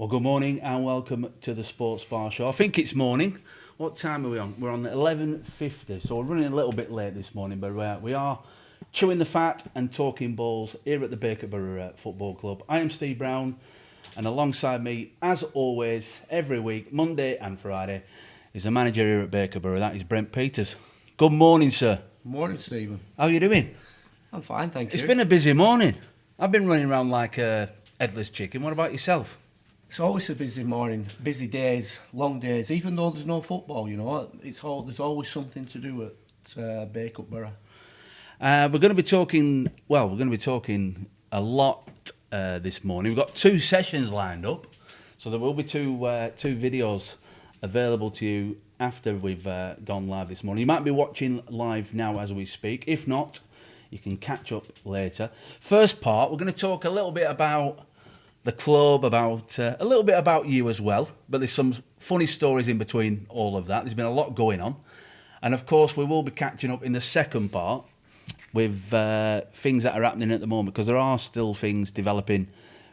Well, good morning and welcome to the Sports Bar Show. I think it's morning. What time are we on? We're on 11:50, so we're running a little bit late this morning, but we are chewing the fat and talking balls here at the Bakerborough Football Club. I am Steve Brown, and alongside me, as always, every week, Monday and Friday, is the manager here at Bakerborough. That is Brent Peters. Good morning, sir. Morning, Stephen. How are you doing? I'm fine, thank you. It's been a busy morning. I've been running around like a headless chicken. What about yourself? It's always a busy morning, busy days, long days. Even though there's no football, you know, there's always something to do at Bakerborough. We're going to be talking. Well, we're going to be talking a lot this morning. We've got two sessions lined up, so there will be two videos available to you after we've gone live this morning. You might be watching live now as we speak. If not, you can catch up later. First part, we're going to talk a little bit about the club, about a little bit about you as well, but there's some funny stories in between all of that. There's been a lot going on, and of course we will be catching up in the second part with things that are happening at the moment, because there are still things developing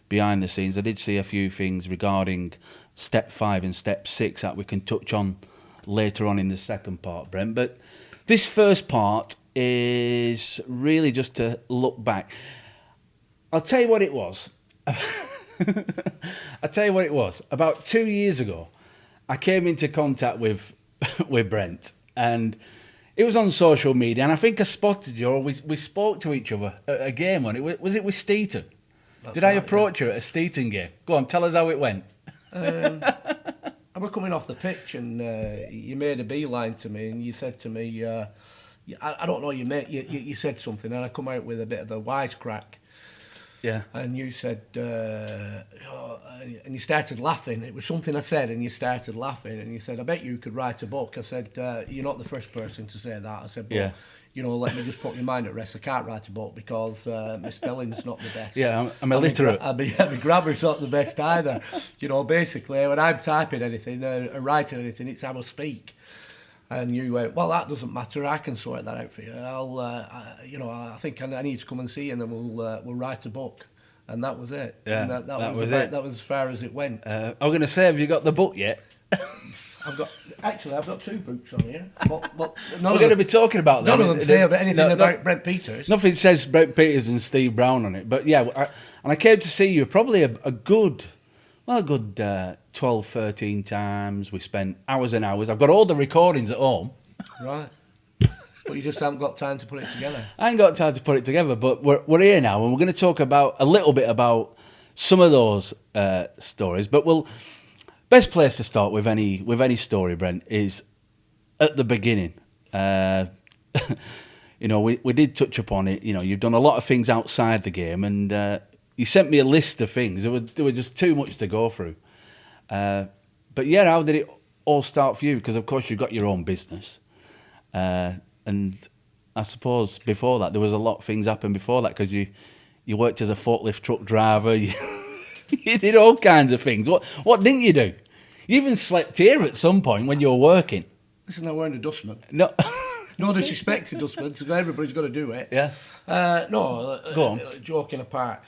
behind the scenes. I did see a few things regarding step 5 and step 6 that we can touch on later on in the second part, Brent, but this first part is really just to look back. I'll tell you what it was. About 2 years ago, I came into contact with Brent, and it was on social media, and I think I spotted you, or we spoke to each other at a game on it. Was it with Steeton? Did I approach you at a Steeton game? Go on, tell us how it went. I was coming off the pitch, and you made a beeline to me, and you said to me, I don't know, you said something, and I come out with a bit of a wisecrack. Yeah. And you said, and you started laughing. It was something I said, and you started laughing. And you said, I bet you could write a book. I said, you're not the first person to say that. I said, but, yeah. You know, let me just put your mind at rest. I can't write a book because my spelling's not the best. Yeah, I'm illiterate. My grammar's not the best either. You know, basically, when I'm typing anything or writing anything, it's how I speak. And you went, well, that doesn't matter. I can sort that out for you. I think I need to come and see you, and then we'll write a book. And that was it. Yeah, and that was it. That was as far as it went. I'm going to say, have you got the book yet? I've got 2 books on here. But we're going to be talking about them. None of them say anything about Brent Peters. Nothing says Brent Peters and Steve Brown on it. But yeah, I came to see you probably a good 12, 13 times. We spent hours and hours. I've got all the recordings at home. Right. But you just haven't got time to put it together. I ain't got time to put it together, but we're here now, and we're going to talk about a little bit about some of those stories. But best place to start with any story, Brent, is at the beginning. You know, we did touch upon it. You know, you've done a lot of things outside the game, and you sent me a list of things. There were just too much to go through. But yeah, how did it all start for you? Because of course you've got your own business. And I suppose before that, there was a lot of things happened before that, because you worked as a forklift truck driver. You did all kinds of things. What didn't you do? You even slept here at some point when you were working. Listen, I weren't a dustman. No. No disrespect to dustmen, so everybody's got to do it. Yeah. No, go on. Joking apart.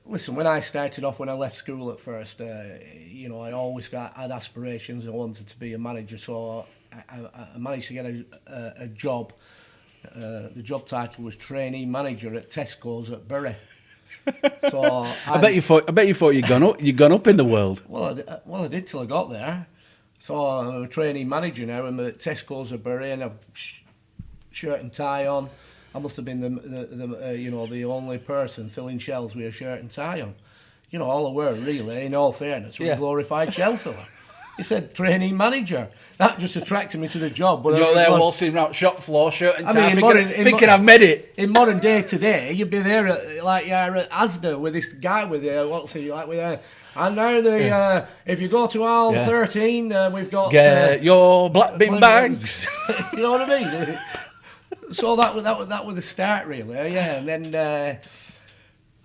Listen, when I started off, when I left school at first, you know, I had aspirations. I wanted to be a manager, so I managed to get a job. The job title was trainee manager at Tesco's at Bury. So I bet you thought you'd gone up in the world. Well, I did till I got there. So I'm a trainee manager now. I'm at Tesco's at Bury, and I've shirt and tie on. I must have been the only person filling shelves with a shirt and tie on. You know, all I were really, in all fairness, was a glorified shell filler. He said trainee manager. That just attracted me to the job. But you're there waltzing around shop floor, shirt and tie, thinking I've made it. In modern day today, you'd be there like you're at Asda with this guy with and now if you go to aisle 13, we've got get your black bin bags. You know what I mean? So that was the start, really. Yeah, and then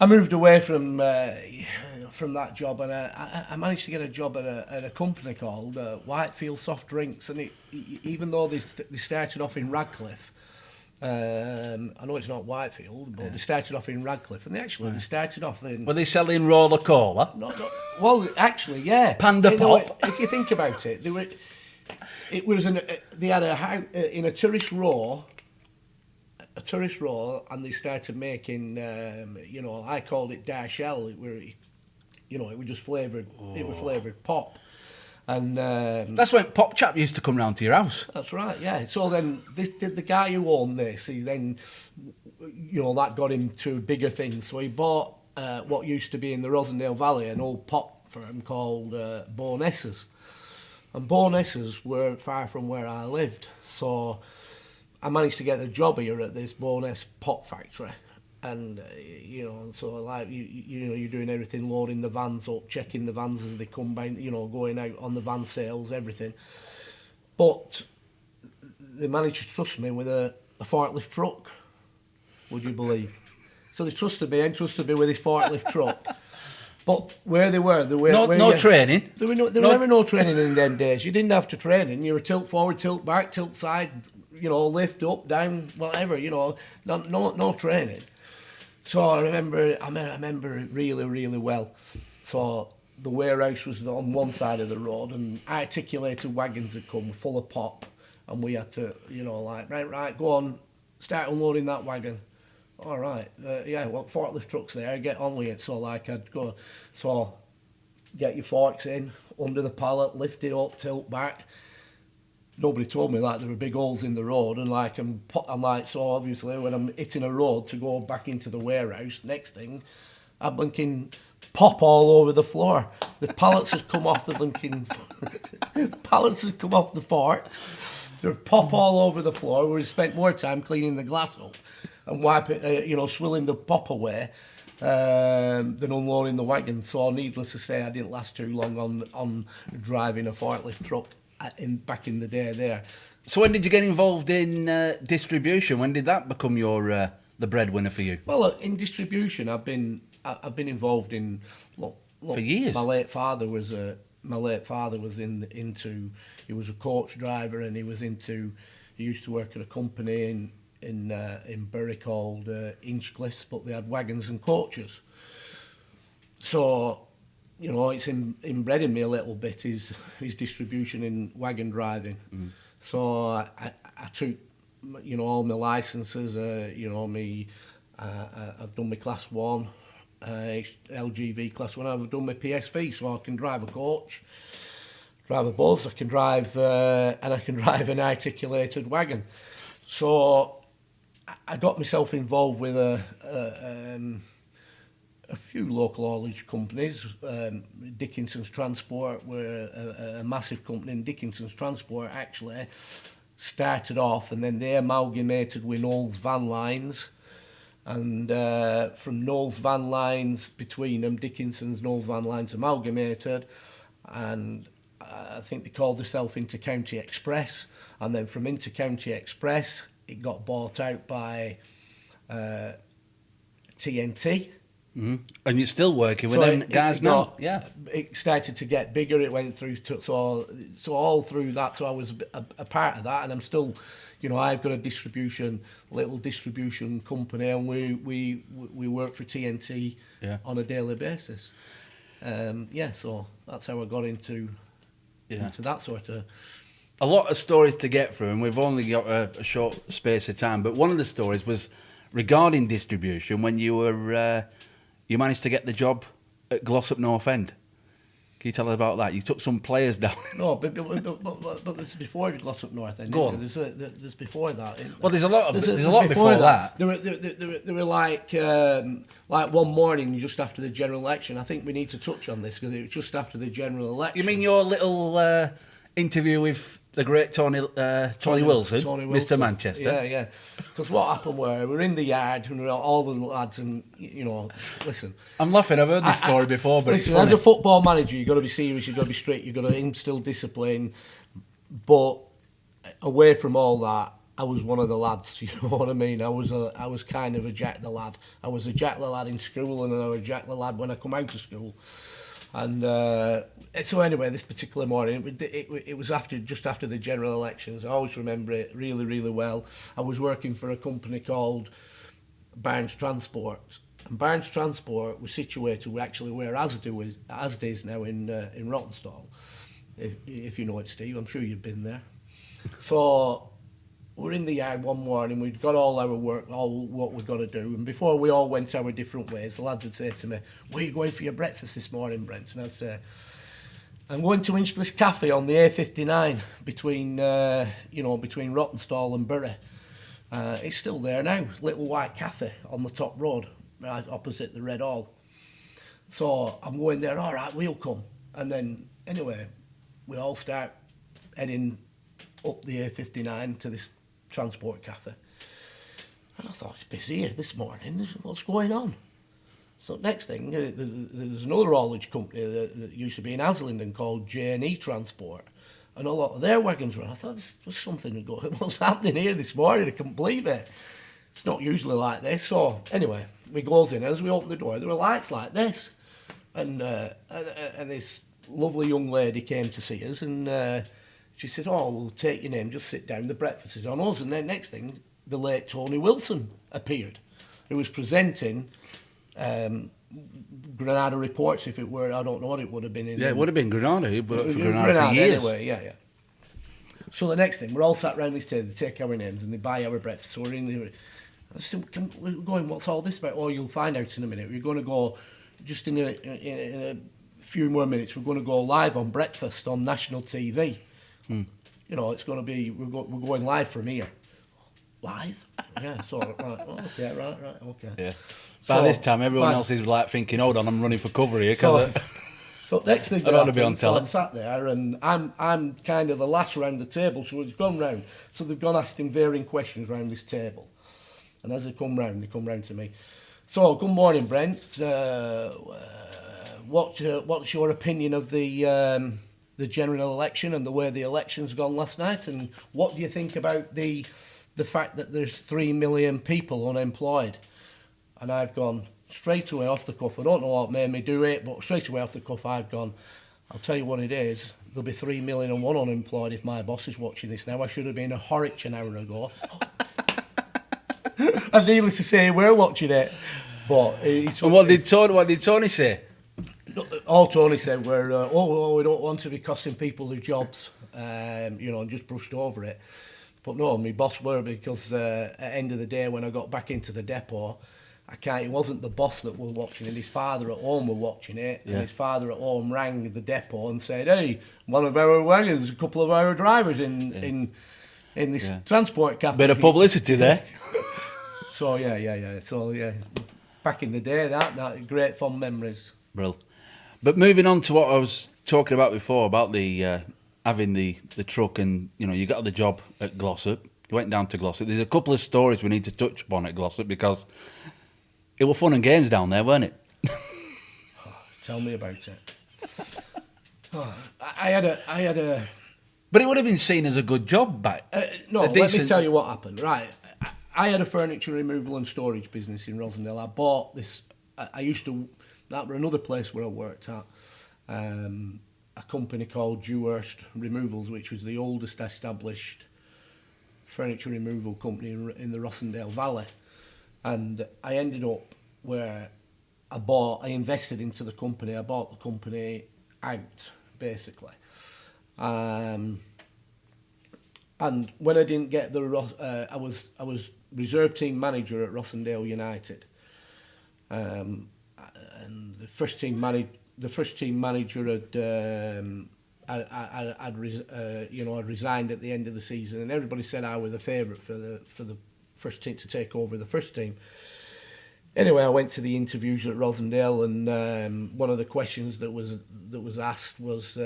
I moved away from that job, and I managed to get a job at a company called Whitefield Soft Drinks. And even though they started off in Radcliffe, I know it's not Whitefield, but they started off in Radcliffe, and they started off in. Were they selling roller cola? Well, actually, yeah. Panda Pop. If you think about it, they had a house in a tourist row, and they started making, I called it Darshell. It was just flavoured. It was flavoured pop. And that's when Pop Chap used to come round to your house. That's right, yeah. So then the guy who owned this, he then, that got him to bigger things. So he bought what used to be in the Rosendale Valley, an old pop firm called Bowness's. And Bowness's weren't far from where I lived. So I managed to get a job here at this Bowness pop factory. And, so like, you're doing everything, loading the vans up, checking the vans as they come by, going out on the van sales, everything. But they managed to trust me with a forklift truck, would you believe? So they trusted me with this forklift truck. But where they were no training. There was never no training in them days. You didn't have to train. You were tilt forward, tilt back, tilt side, lift up, down, whatever. No training. So I remember it really, really well. So the warehouse was on one side of the road, and articulated wagons had come full of pop, and we had to, right, go on, start unloading that wagon. All right, forklift truck's there, get on with it. So I'd go, get your forks in, under the pallet, lift it up, tilt back. Nobody told me there were big holes in the road, and so obviously when I'm hitting a road to go back into the warehouse, next thing, I blinking pop all over the floor. The pallets had come off the blinking pallets had come off the fork. There pop all over the floor. We spent more time cleaning the glass up and wiping, swilling the pop away than unloading the wagon. So needless to say, I didn't last too long on driving a forklift truck. Back in the day there. So when did you get involved in distribution? When did that become your the breadwinner for you? Well, in distribution, I've been involved in for years. My late father was into. He was a coach driver, and he used to work at a company in Bury called Inchcliffs, but they had wagons and coaches. So. It's inbred in me a little bit, his distribution in wagon driving. Mm. So I took, all my licences, I've done my Class 1, LGV Class 1, I've done my PSV, so I can drive a coach, drive a bus, I can drive, and I can drive an articulated wagon. So I got myself involved with a few local haulage companies. Dickinson's Transport were a massive company, and Dickinson's Transport actually started off, and then they amalgamated with Knowles Van Lines, and from Knowles Van Lines, between them, Dickinson's Knowles Van Lines amalgamated, and I think they called themselves Inter-County Express, and then from Inter-County Express it got bought out by TNT. Mm-hmm. And you're still working with them guys now? Yeah. It started to get bigger. It went through so all through that. So I was a part of that, and I'm still, I've got a little distribution company, and we work for TNT on a daily basis. So that's how I got into that sort of. A lot of stories to get through, and we've only got a short space of time. But one of the stories was regarding distribution when you were. You managed to get the job at Glossop North End. Can you tell us about that? You took some players down. No, but there's before Glossop North End. Go on. There's before that. Well, there's a lot before that. There were like one morning just after the general election. I think we need to touch on this because it was just after the general election. You mean your little interview with the great Tony Wilson, Mr. Manchester? Yeah. Because what happened were, we were in the yard and all the lads, and listen. I'm laughing. I've heard this story before, but listen, as a football manager, you've got to be serious. You've got to be strict. You've got to instill discipline. But away from all that, I was one of the lads. You know what I mean? I was kind of a Jack the lad. I was a Jack the lad in school, and I was a Jack the lad when I come out of school. And so anyway, this particular morning, it was just after the general elections. I always remember it really, really well. I was working for a company called Barnes Transport. And Barnes Transport was situated actually where Asda is now in Rottenstall. If you know it, Steve, I'm sure you've been there. So we're in the yard one morning, we'd got all our work, all what we've got to do, and before we all went our different ways, the lads would say to me, "Where are you going for your breakfast this morning, Brent?" And I'd say, "I'm going to Inchcliff Cafe on the A59 between Rottenstall and Bury." It's still there now, little white cafe on the top road, right opposite the Red Hall. So I'm going there, all right, we'll come. And then, anyway, we all start heading up the A59 to this transport cafe. And I thought, it's busy here this morning, what's going on? So next thing, there's another haulage company that used to be in Haslingden called J&E Transport. And a lot of their wagons run. I thought, there's something to go, what's happening here this morning? I couldn't believe it. It's not usually like this. So anyway, we goes in, as we open the door, there were lights like this. And this lovely young lady came to see us, and she said, "Oh, we'll take your name, just sit down, the breakfast is on us." And then next thing, the late Tony Wilson appeared, who was presenting Granada Reports, if it were, I don't know what it would have been. Yeah, it would have been Granada. He worked for Granada for years. Anyway, yeah. So the next thing, we're all sat round this table, they take our names and they buy our breakfast. So we're in the... I said, we're going, what's all this about? "Oh, you'll find out in a minute. We're going to go, just in a few more minutes, we're going to go live on breakfast on national TV. You know, it's going to be, we're going live from here." Live? Yeah, so, right, okay. Yeah. By this time, everyone else is like thinking, hold on, I'm running for cover here. So next thing I don't want to be on so telly. I'm sat there, and I'm kind of the last round the table, so it's gone round. So they've gone asking varying questions round this table. And as they come round to me. "So, good morning, Brent. What's your opinion of the general election and the way the election's gone last night? And what do you think about the fact that there's 3 million people unemployed?" And I've gone straight away off the cuff. I don't know what made me do it, but straight away off the cuff, I've gone, "I'll tell you what it is. There'll be 3 million and one unemployed if my boss is watching this now. I should have been a Horwich an hour ago." And needless to say, we're watching it. But And what did Tony say? All Tony said were, we don't want to be costing people their jobs, and just brushed over it. But no, my boss were, because at the end of the day, when I got back into the depot, it wasn't the boss that was watching it, his father at home were watching it, and his father at home rang the depot and said, "Hey, one of our wagons, a couple of our drivers in this transport cafe." Bit of publicity there. So yeah. So back in the day, that great fond memories. Brill. But moving on to what I was talking about before, about the having the truck, and you got the job at Glossop. You went down to Glossop. There's a couple of stories we need to touch upon at Glossop, because it was fun and games down there, weren't it? Tell me about it. I had a. But it would have been seen as a good job back. Let me tell you what happened. Right, I had a furniture removal and storage business in Rosendale. I bought this. I used to. That were another place where I worked at. A company called Dewhurst Removals, which was the oldest established furniture removal company in the Rossendale Valley. And I ended up where I invested into the company. I bought the company out, basically. And when I didn't get I was reserve team manager at Rossendale United. And the first team manager had resigned at the end of the season, and everybody said I was the favourite for the first team to take over the first team. Anyway, I went to the interviews at Rosendale, and one of the questions that was asked was,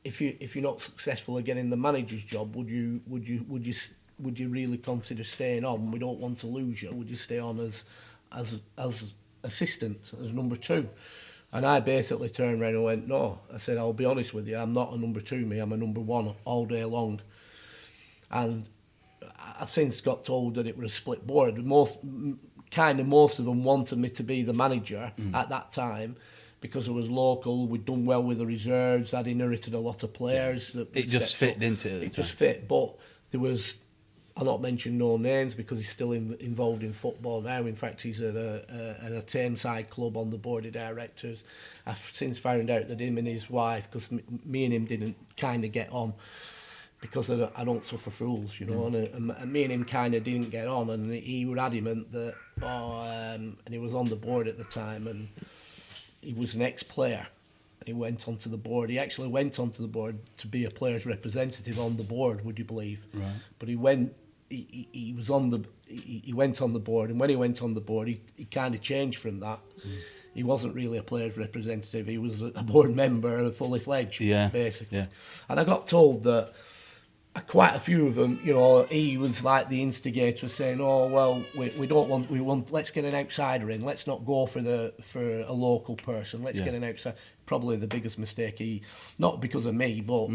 if you're not successful at getting the manager's job, would you really consider staying on? We don't want to lose you. Would you stay on as assistant, as number two? And I basically turned around and went, no. I said, I'll be honest with you, I'm not a number two, I'm a number one all day long. And I since got told that it was a split board. Most of them wanted me to be the manager at that time, because it was local, we'd done well with the reserves, I'd inherited a lot of players. Yeah. That it just fit into it. It just fit, but there was, I'll not mention no names because he's still involved in football now. In fact, he's at a Tameside club on the board of directors. I've since found out that him and his wife, because me and him didn't kind of get on, because I don't suffer fools, you know, and me and him kind of didn't get on, and he was adamant that, and he was on the board at the time, and he was an ex-player, and he went onto the board. He actually went onto the board to be a player's representative on the board, would you believe? Right. But he went on the board, and when he went on the board, he kind of changed from that. He wasn't really a player's representative. He was a board member, fully fledged, basically. Yeah. And I got told that quite a few of them, you know, he was like the instigator, saying, "Oh well, we want. Let's get an outsider in. Let's not go for a local person. Let's get an outsider." Probably the biggest mistake not because of me, but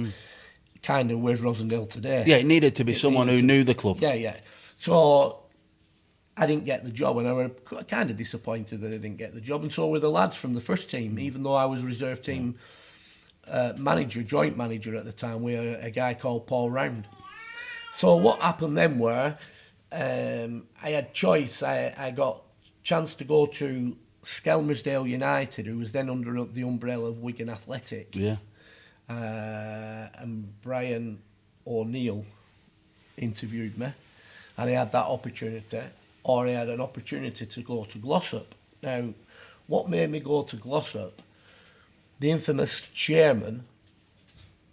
kind of where's Rosendale today. Yeah, it needed to be someone who knew the club. Yeah. So I didn't get the job, and I was kind of disappointed that I didn't get the job, and so were the lads from the first team, even though I was reserve team joint manager at the time. We had a guy called Paul Round. So what happened then were, I had choice. I got chance to go to Skelmersdale United, who was then under the umbrella of Wigan Athletic. Yeah. And Brian O'Neill interviewed me, and I had that opportunity, or I had an opportunity to go to Glossop. Now, what made me go to Glossop? The infamous chairman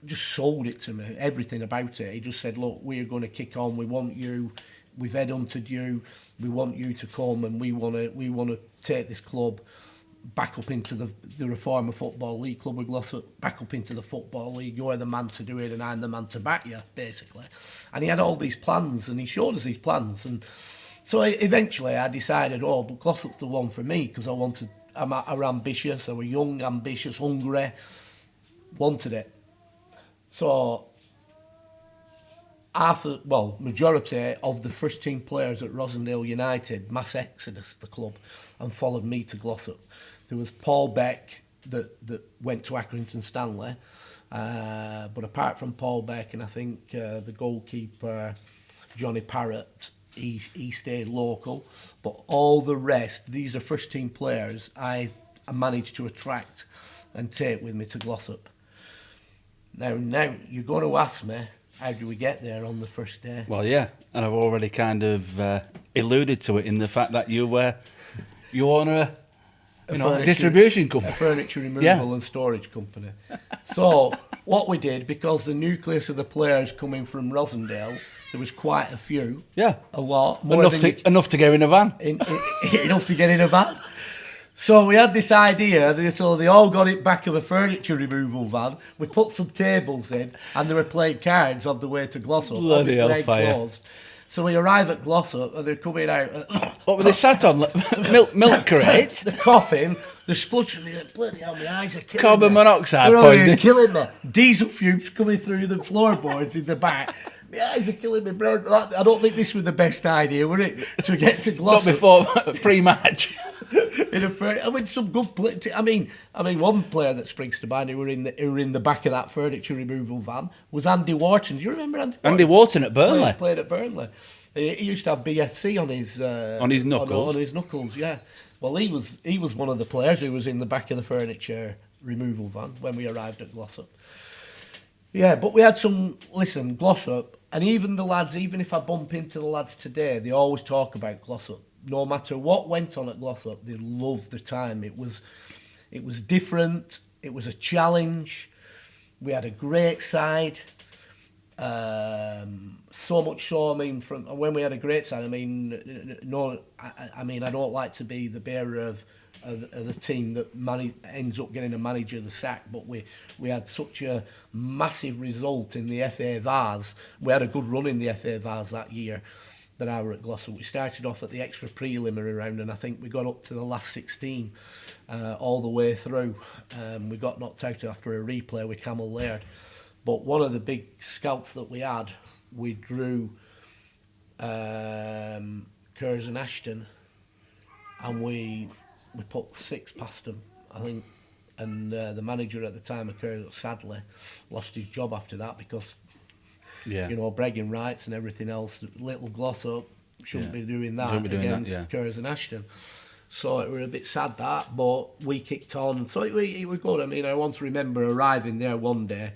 just sold it to me, everything about it. He just said, "Look, we're going to kick on. We want you. We've headhunted you. We want you to come, and we want to take this club back up into the Reformer Football League, Club of Glossop, back up into the Football League. You're the man to do it, and I'm the man to back you," basically. And he had all these plans, and he showed us these plans. And so eventually I decided, but Glossop's the one for me, because I'm ambitious. I was young, ambitious, hungry, wanted it. So majority of the first team players at Rosendale United mass exodus the club and followed me to Glossop. There was Paul Beck that went to Accrington Stanley, but apart from Paul Beck and I think the goalkeeper Johnny Parrott, he stayed local. But all the rest, these are first team players I managed to attract and take with me to Glossop. Now you're going to ask me, how do we get there on the first day? Well, yeah, and I've already kind of alluded to it in the fact that you own a distribution company, a furniture removal and storage company. So what we did, because the nucleus of the players coming from Rosendale, there was quite a few. Yeah, a lot. More enough to go in a van. Enough to get in a van. So we had this idea, so they all got it back of a furniture removal van. We put some tables in, and they were playing cards on the way to Glossop. Bloody hellfire. So we arrive at Glossop, and they're coming out. What were they sat on? Milk crates? The coughing, the spluttering, bloody hell, my eyes are killing Carbon me. monoxide poisoning. Killing me. Diesel fumes coming through the floorboards in the back. My eyes are killing me, Brent. I don't think this was the best idea, was it? To get to Glossop. Not before pre-match. Some good play. I mean, one player that springs to mind who were in the back of that furniture removal van was Andy Wharton. Do you remember Andy Wharton? Andy Wharton at Burnley. Played at Burnley. He used to have BFC on his knuckles. On his knuckles, yeah. Well, he was one of the players who was in the back of the furniture removal van when we arrived at Glossop. Yeah, but we had Glossop, and even the lads, even if I bump into the lads today, they always talk about Glossop. No matter what went on at Glossop, they loved the time. It was different. It was a challenge. We had a great side. So much so, from when we had a great side, I don't like to be the bearer of the team that ends up getting a manager the sack, but we had such a massive result in the FA Vars. We had a good run in the FA Vars that year that I were at Glossop. We started off at the extra preliminary round, and I think we got up to the last 16 all the way through. We got knocked out after a replay with Camel Laird. But one of the big scouts that we had, we drew Kerrs and Ashton, and we put 6 past them. I think and the manager at the time occurred, sadly, lost his job after that because, you know, bragging rights and everything else. Little Glossop shouldn't be doing that against Kerrs and Ashton. So it was a bit sad that, but we kicked on. So it was good. I mean, I once remember arriving there one day.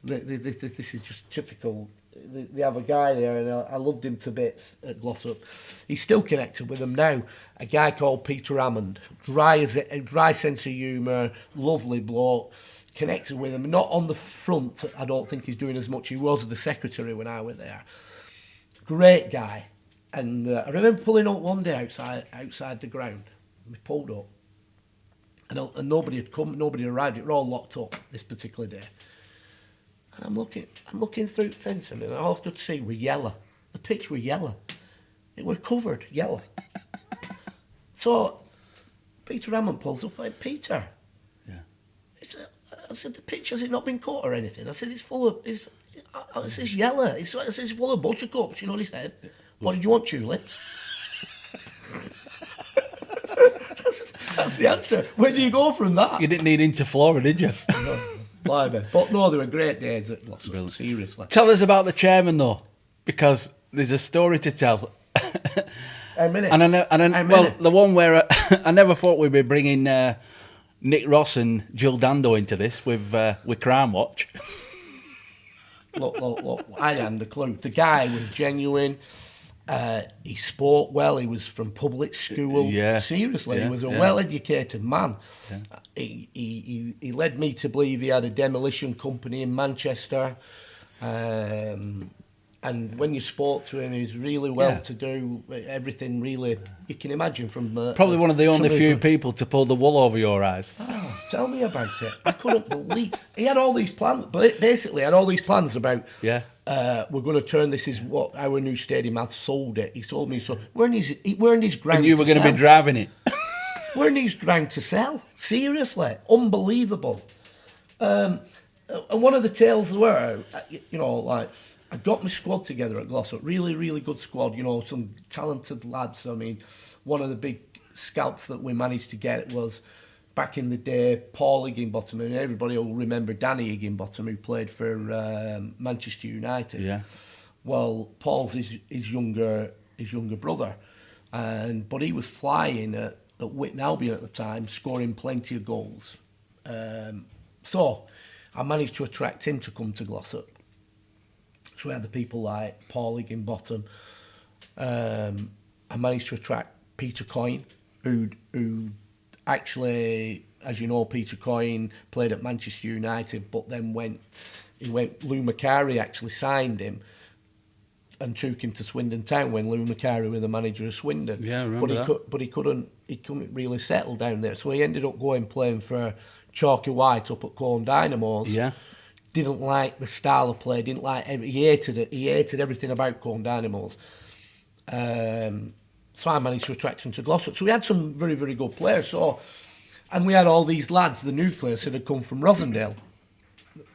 This is just typical. They have a guy there, and I loved him to bits at Glossop. He's still connected with them now. A guy called Peter Hammond. Dry sense of humour, lovely bloke. Connected with him. Not on the front, I don't think he's doing as much. He was the secretary when I was there. Great guy. And I remember pulling up one day outside the ground. We pulled up. And nobody had come, nobody arrived. It was all locked up this particular day. And I'm looking through the fence, and all I could see was yellow. The pitch was yellow. It was covered yellow. So Peter Hammond pulls up. Like, Peter, I said, the pitch, has it not been cut or anything? I said, it's yellow. It's full of buttercups. You know what he said? What, did you want, tulips? That's the answer. Where do you go from that? You didn't need Interflora, did you? No, blimey. But no, they were great days at Glossop, seriously. Tell us about the chairman, though, because there's a story to tell. A minute. Well, the one where I never thought we'd be bringing Nick Ross and Jill Dando into this with Crime Watch. Look, I hadn't a clue. The guy was genuine. He spoke well. He was from public school. Yeah. Seriously, he was a well-educated man. Yeah. He led me to believe he had a demolition company in Manchester. And when you spoke to him, he was really well-to-do. Everything really, you can imagine from... Probably one of the only few people to pull the wool over your eyes. Oh, tell me about it. I couldn't believe... He had all these plans, basically had all these plans about... we're going to turn this is what our new stadium has sold it. He told me so. We're in his ground. And you were going to be driving it. We're in his ground to sell. Seriously, unbelievable. And one of the tales were, you know, like I got my squad together at Glossop. Really, really good squad. You know, some talented lads. I mean, one of the big scalps that we managed to get was, back in the day, Paul Higginbottom, and everybody will remember Danny Higginbottom, who played for Manchester United. Yeah. Well, Paul's his younger brother, but he was flying at Witton Albion at the time, scoring plenty of goals. So I managed to attract him to come to Glossop. So we had the people like Paul Higginbottom. I managed to attract Peter Coyne, who actually, as you know, Peter Coyne played at Manchester United, but then Lou Macari actually signed him and took him to Swindon Town when Lou Macari was the manager of Swindon. Yeah, I remember that. But he couldn't really settle down there, so he ended up playing for Chalky White up at Corn Dynamos. Yeah. Didn't like the style of play, he hated it. He hated everything about Corn Dynamos. So I managed to attract him to Glossop. So we had some very, very good players. And we had all these lads, the nucleus, that had come from Rosendale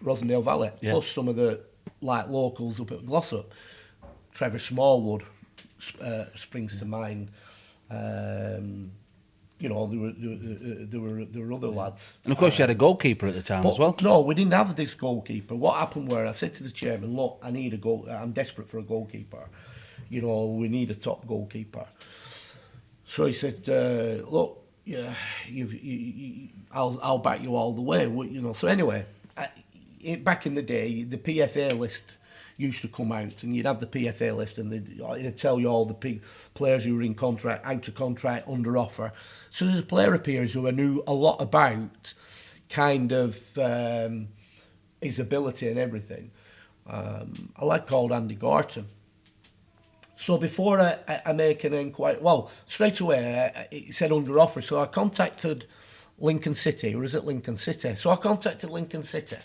Valley, plus some of the locals up at Glossop. Trevor Smallwood springs to mind. You know, there were other lads. And of course, you had a goalkeeper at the time as well. No, we didn't have this goalkeeper. What happened I said to the chairman, look, I need a goal. I'm desperate for a goalkeeper. You know, we need a top goalkeeper. So he said, look, I'll back you all the way. You know. So anyway, back in the day, the PFA list used to come out, and you'd have the PFA list, and it'd tell you all the players who were in contract, out of contract, under offer. So there's a player appears who I knew a lot about, kind of his ability and everything. A lad called Andy Gorton. So before I make an inquiry, straight away it said under offer. So I contacted Lincoln City, or is it Lincoln City? So I contacted Lincoln City,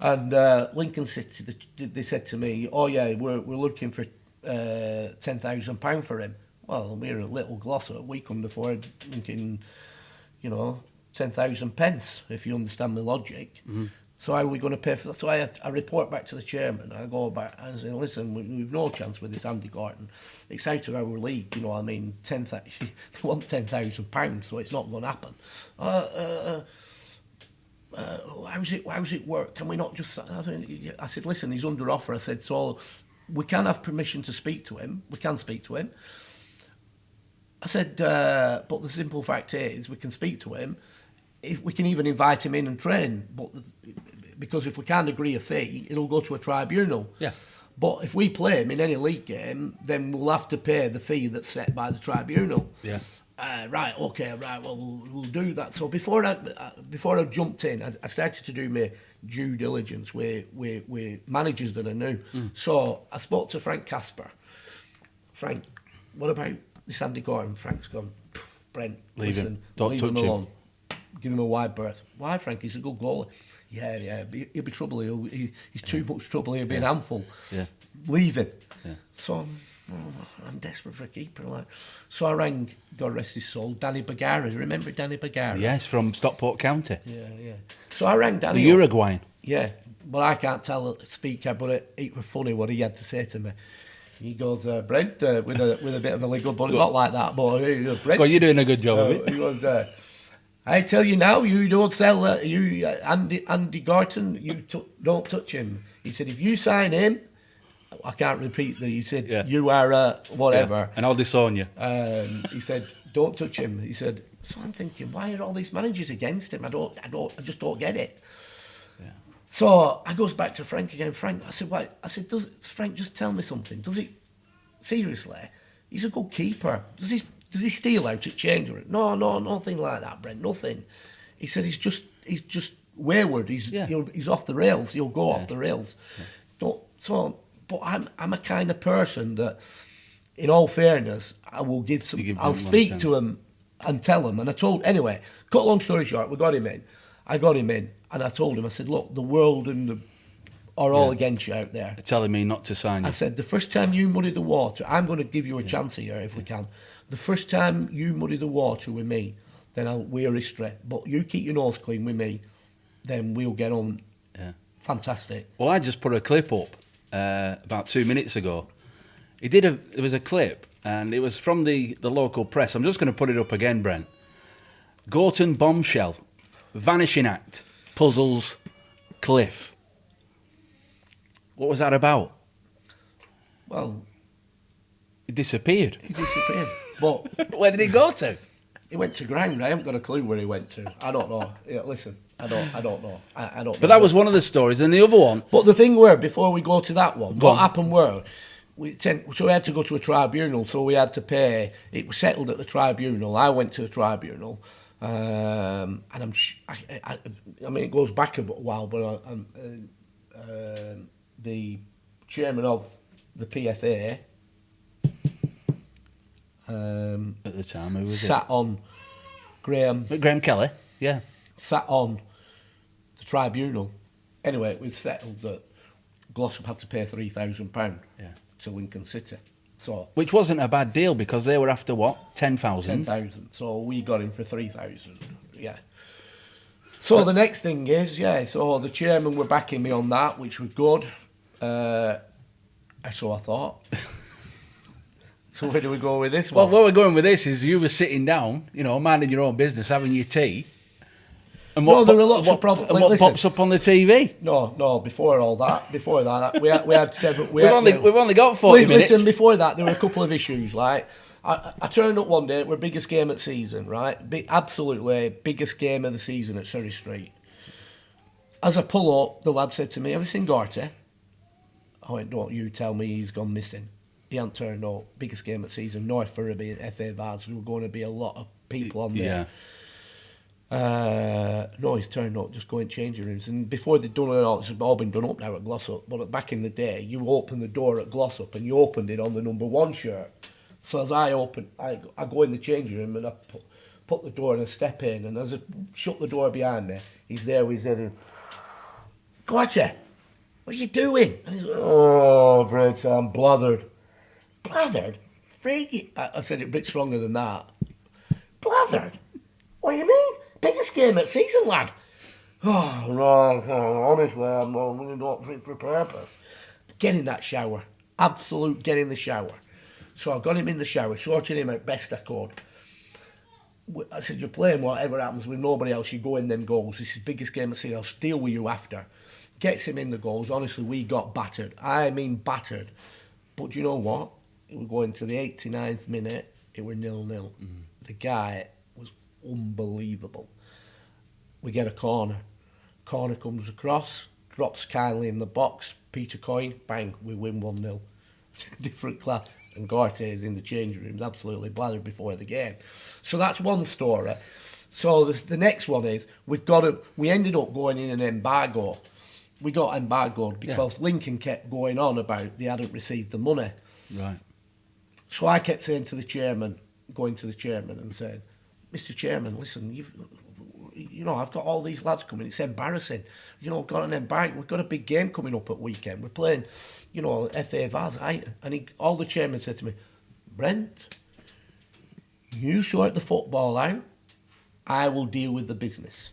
and Lincoln City, they said to me, "Oh yeah, we're looking for £10,000 for him." Well, we're a little Glossop, we couldn't afford thinking, you know, 10,000 pence, if you understand my logic. Mm-hmm. So how are we going to pay for that? So I report back to the chairman. I go back and say, listen, we've no chance with this Andy Gorton. It's out of our league, you know what I mean? They want £10,000, so it's not going to happen. how's it work? Can we not just... I said, listen, he's under offer. I said, so we can have permission to speak to him. We can speak to him. I said, but the simple fact is we can speak to him. If we can even invite him in and train. But because if we can't agree a fee, it'll go to a tribunal. Yeah. But if we play him in any league game, then we'll have to pay the fee that's set by the tribunal. Yeah. Right, okay, right, well, we'll do that. So before I jumped in, I started to do my due diligence with managers that I knew. So I spoke to Frank Casper. Frank, what about this Andy Gordon? Frank's gone, Brent, Leave him. listen, Don't leave touch him him. alone. Give him a wide berth. Why, Frank? He's a good goalie. Yeah, he'll be trouble. He's too much trouble. He'll be an handful. Yeah. Leave him. Yeah. So I'm desperate for a keeper. So I rang, God rest his soul, Danny Bagara. Remember Danny Bagara? Yes, from Stockport County. Yeah. So I rang Danny. The Uruguayan. Yeah, but I can't tell the speaker, but it was funny what he had to say to me. He goes, Brent, with a bit of a legal, but not like that. But Brent, Well, you're doing a good job of it. he goes, I tell you now, you don't sell Andy Gorton. You don't touch him. He said, if you sign him, I can't repeat that. He said, you are whatever. Yeah. And I'll disown you. He said, don't touch him. He said, so I'm thinking, why are all these managers against him? I just don't get it. Yeah. So I goes back to Frank again. Frank, I said, why? I said, does Frank just tell me something? Does he seriously? He's a good keeper. Does he steal out at change room? No, nothing like that, Brent. Nothing. He said he's just wayward. He's off the rails. He'll go off the rails. Yeah. But I'm a kind of person that, in all fairness, I will give some. I'll speak to him and tell him. And I told anyway. Cut a long story short, we got him in. I got him in, and I told him. I said, look, the world are all against you out there. They're telling me not to sign you. I said, the first time you muddy the water, I'm going to give you a chance here if we can. The first time you muddy the water with me, then we're history. But you keep your nose clean with me, then we'll get on. Yeah. Fantastic. Well, I just put a clip up about 2 minutes ago. There was a clip, and it was from the local press. I'm just going to put it up again, Brent. Gorton bombshell, vanishing act, puzzles, cliff. What was that about? Well, He disappeared. But Where did he go to? he went to ground. I haven't got a clue where he went to. I don't know. Yeah, listen, I don't know. I don't know. But that was one of the stories, and the other one. But the thing were, before we go to that one, Go what on. happened were, so we had to go to a tribunal, so we had to pay. It was settled at the tribunal. I went to the tribunal, and I mean, it goes back a while, but the chairman of the PFA At the time, who was sat on Graham Kelly, yeah. sat on the tribunal. Anyway, it was settled that Glossop had to pay £3,000 to Lincoln City. So Which wasn't a bad deal because they were after what? 10,000? 10,000. So we got him for 3,000. Yeah. So the next thing is, so the chairman were backing me on that, which was good. So I thought. So where do we go with this Well, one? where we're going with this is you were sitting down, minding your own business, having your tea. And No, there were lots of problems. And Like, what listen. pops up on the TV? No, before all that, we had several... We've only got 40 minutes. Listen, before that, there were a couple of issues, right? I turned up one day, we're biggest game at season, right? Absolutely biggest game of the season at Surrey Street. As I pull up, the lad said to me, have you seen Gorty? I went, don't you tell me he's gone missing. He hadn't turned up. Biggest game at season, North Ferriby and FA Vars. There were going to be a lot of people on there. No, he's turned up, just going changing rooms. And before they'd done it all, it's all been done up now at Glossop. But back in the day, you opened the door at Glossop and you opened it on the number 1 shirt. So as I go in the changing room and I put the door and I step in. And as I shut the door behind me, he's there with his head in, Gorty, what are you doing? And he's like, oh, Brent, I'm blathered. Blathered? Freaky. I said it a bit stronger than that. Blathered? What do you mean? Biggest game at season, lad. Oh, no, honestly, I'm not fit for purpose. Get in that shower. Absolute get in the shower. So I got him in the shower, sorted him out best I could. I said, you're playing whatever happens with nobody else, you go in them goals. This is the biggest game I've seen. I'll deal with you after. Gets him in the goals. Honestly, we got battered. I mean battered. But you know what? We're going to the 89th minute. It were 0-0. The guy was unbelievable. We get a corner. Corner comes across, drops kindly in the box. Peter Coyne, bang, we win 1-0. Different class. And Gorty is in the changing rooms, absolutely blathered before the game. So that's one story. So the next one is we ended up going in an embargo. We got embargoed because Lincoln kept going on about they hadn't received the money. Right. So I kept saying to the chairman, going to the chairman and saying, Mr. Chairman, listen, I've got all these lads coming. It's embarrassing. We've got an embargo. We've got a big game coming up at weekend. We're playing, FA Vaz. All the chairman said to me, Brent, you sort the football out. I will deal with the business.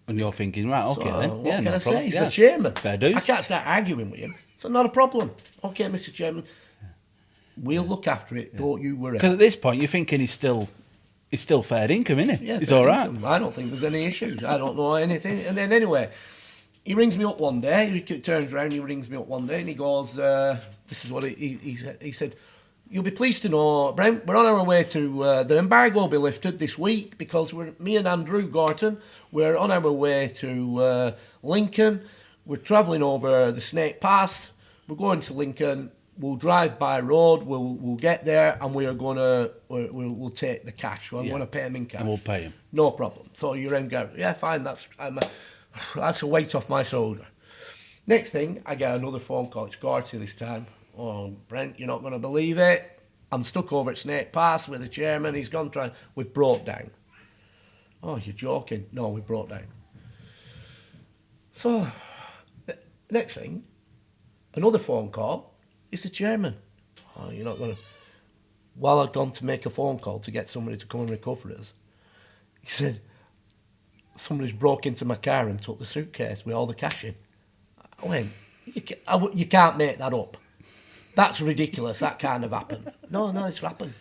And you're thinking, right, okay So, then. what can no I problem. say? He's the chairman. Fair dues. I can't start arguing with him. So not a problem. Okay, Mr. Chairman, we'll look after it. Don't you worry. Because at this point, you're thinking he's still fair income, isn't he? Yeah, he's all right. I don't think there's any issues. I don't know anything. And then anyway, he rings me up one day. He turns around, he rings me up one day, and he goes, "This is what he said. You'll be pleased to know, Brent, we're on our way to the embargo will be lifted this week because me and Andrew Gorton, we're on our way to Lincoln. We're travelling over the Snake Pass. We're going to Lincoln. We'll drive by road. We'll get there, and we'll take the cash. I'm going to pay him in cash. And we'll pay him. No problem. So you're in go. Yeah, fine. That's a weight off my shoulder. Next thing, I get another phone call. It's Gorty this time. Oh, Brent, you're not going to believe it. I'm stuck over at Snake Pass with the chairman. He's gone trying. We've broke down. Oh, you're joking? No, we broke down. So, next thing, another phone call. It's the chairman. Oh, you're not going to... While I'd gone to make a phone call to get somebody to come and recover us, he said, somebody's broke into my car and took the suitcase with all the cash in. I went, you can't make that up. That's ridiculous. That can't have happened. No, it's happened.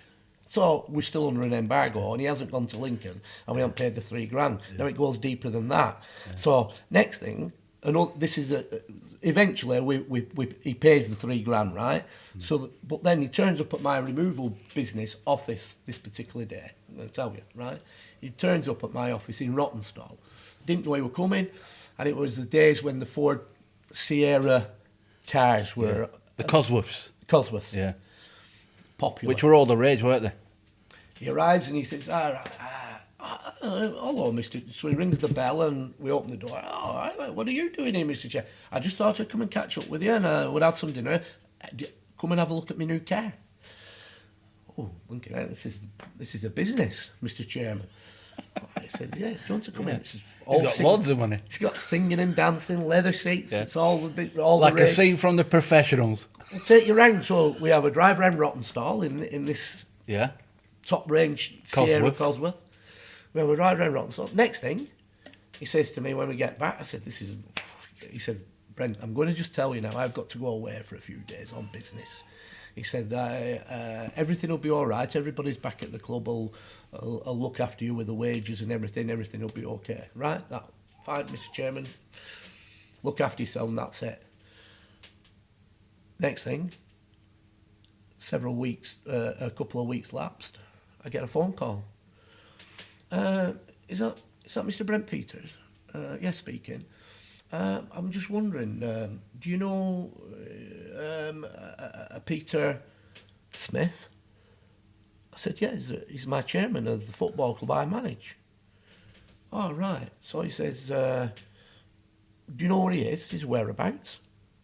So we're still under an embargo, and he hasn't gone to Lincoln, and we haven't paid the $3,000. Yeah. Now it goes deeper than that. Yeah. So next thing, this is eventually he pays the $3,000, right? So, but then he turns up at my removal business office this particular day. I'm going to tell you, right? He turns up at my office in Rottenstall. Didn't know he were coming, and it was the days when the Ford Sierra cars were... The Cosworths. Cosworths. Yeah. Popular. Which were all the rage, weren't they? He arrives and he says, hello, Mr. So he rings the bell and we open the door. Oh, what are you doing here, Mr. Chair? I just thought I'd come and catch up with you and we'd have some dinner. Come and have a look at my new car. Oh, looking at this is a business, Mr. Chairman. I said, yeah, do you want to come in? He's got loads of money. He's got singing and dancing, leather seats. Yeah. It's all like the a scene from The Professionals. We'll take you round. So we have a drive round Rottenstall in this top range Sierra Cosworth. We have a drive round Rottenstall. Next thing, he says to me when we get back, I said, he said, Brent, I'm going to just tell you now, I've got to go away for a few days on business. He said, everything will be all right. Everybody's back at the club. I'll look after you with the wages and everything. Everything will be okay. Right? Fine, Mr. Chairman. Look after yourself and that's it. Next thing, a couple of weeks lapsed, I get a phone call. Is that Mr. Brent Peters? Yes, speaking. I'm just wondering, do you know a Peter Smith? I said, yeah, he's my chairman of the football club I manage. Oh, right. So he says, do you know where he is? His whereabouts?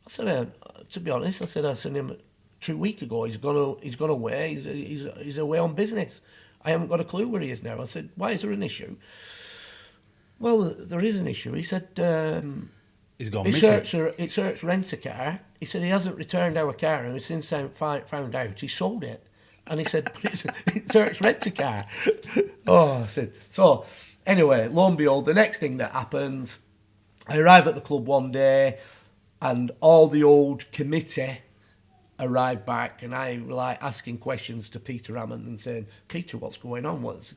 I said, to be honest, I seen him 2 weeks ago. He's gone away. He's away on business. I haven't got a clue where he is now. I said, why is there an issue? Well, there is an issue. He said, he's gone missing. He searched rent-a-car. He said he hasn't returned our car, and since found out he sold it. And he said, it searched rent-a-car. Oh, I said, so anyway, lo and behold, the next thing that happens, I arrive at the club one day, and all the old committee arrived back, and I were like asking questions to Peter Hammond and saying, Peter, what's going on? What's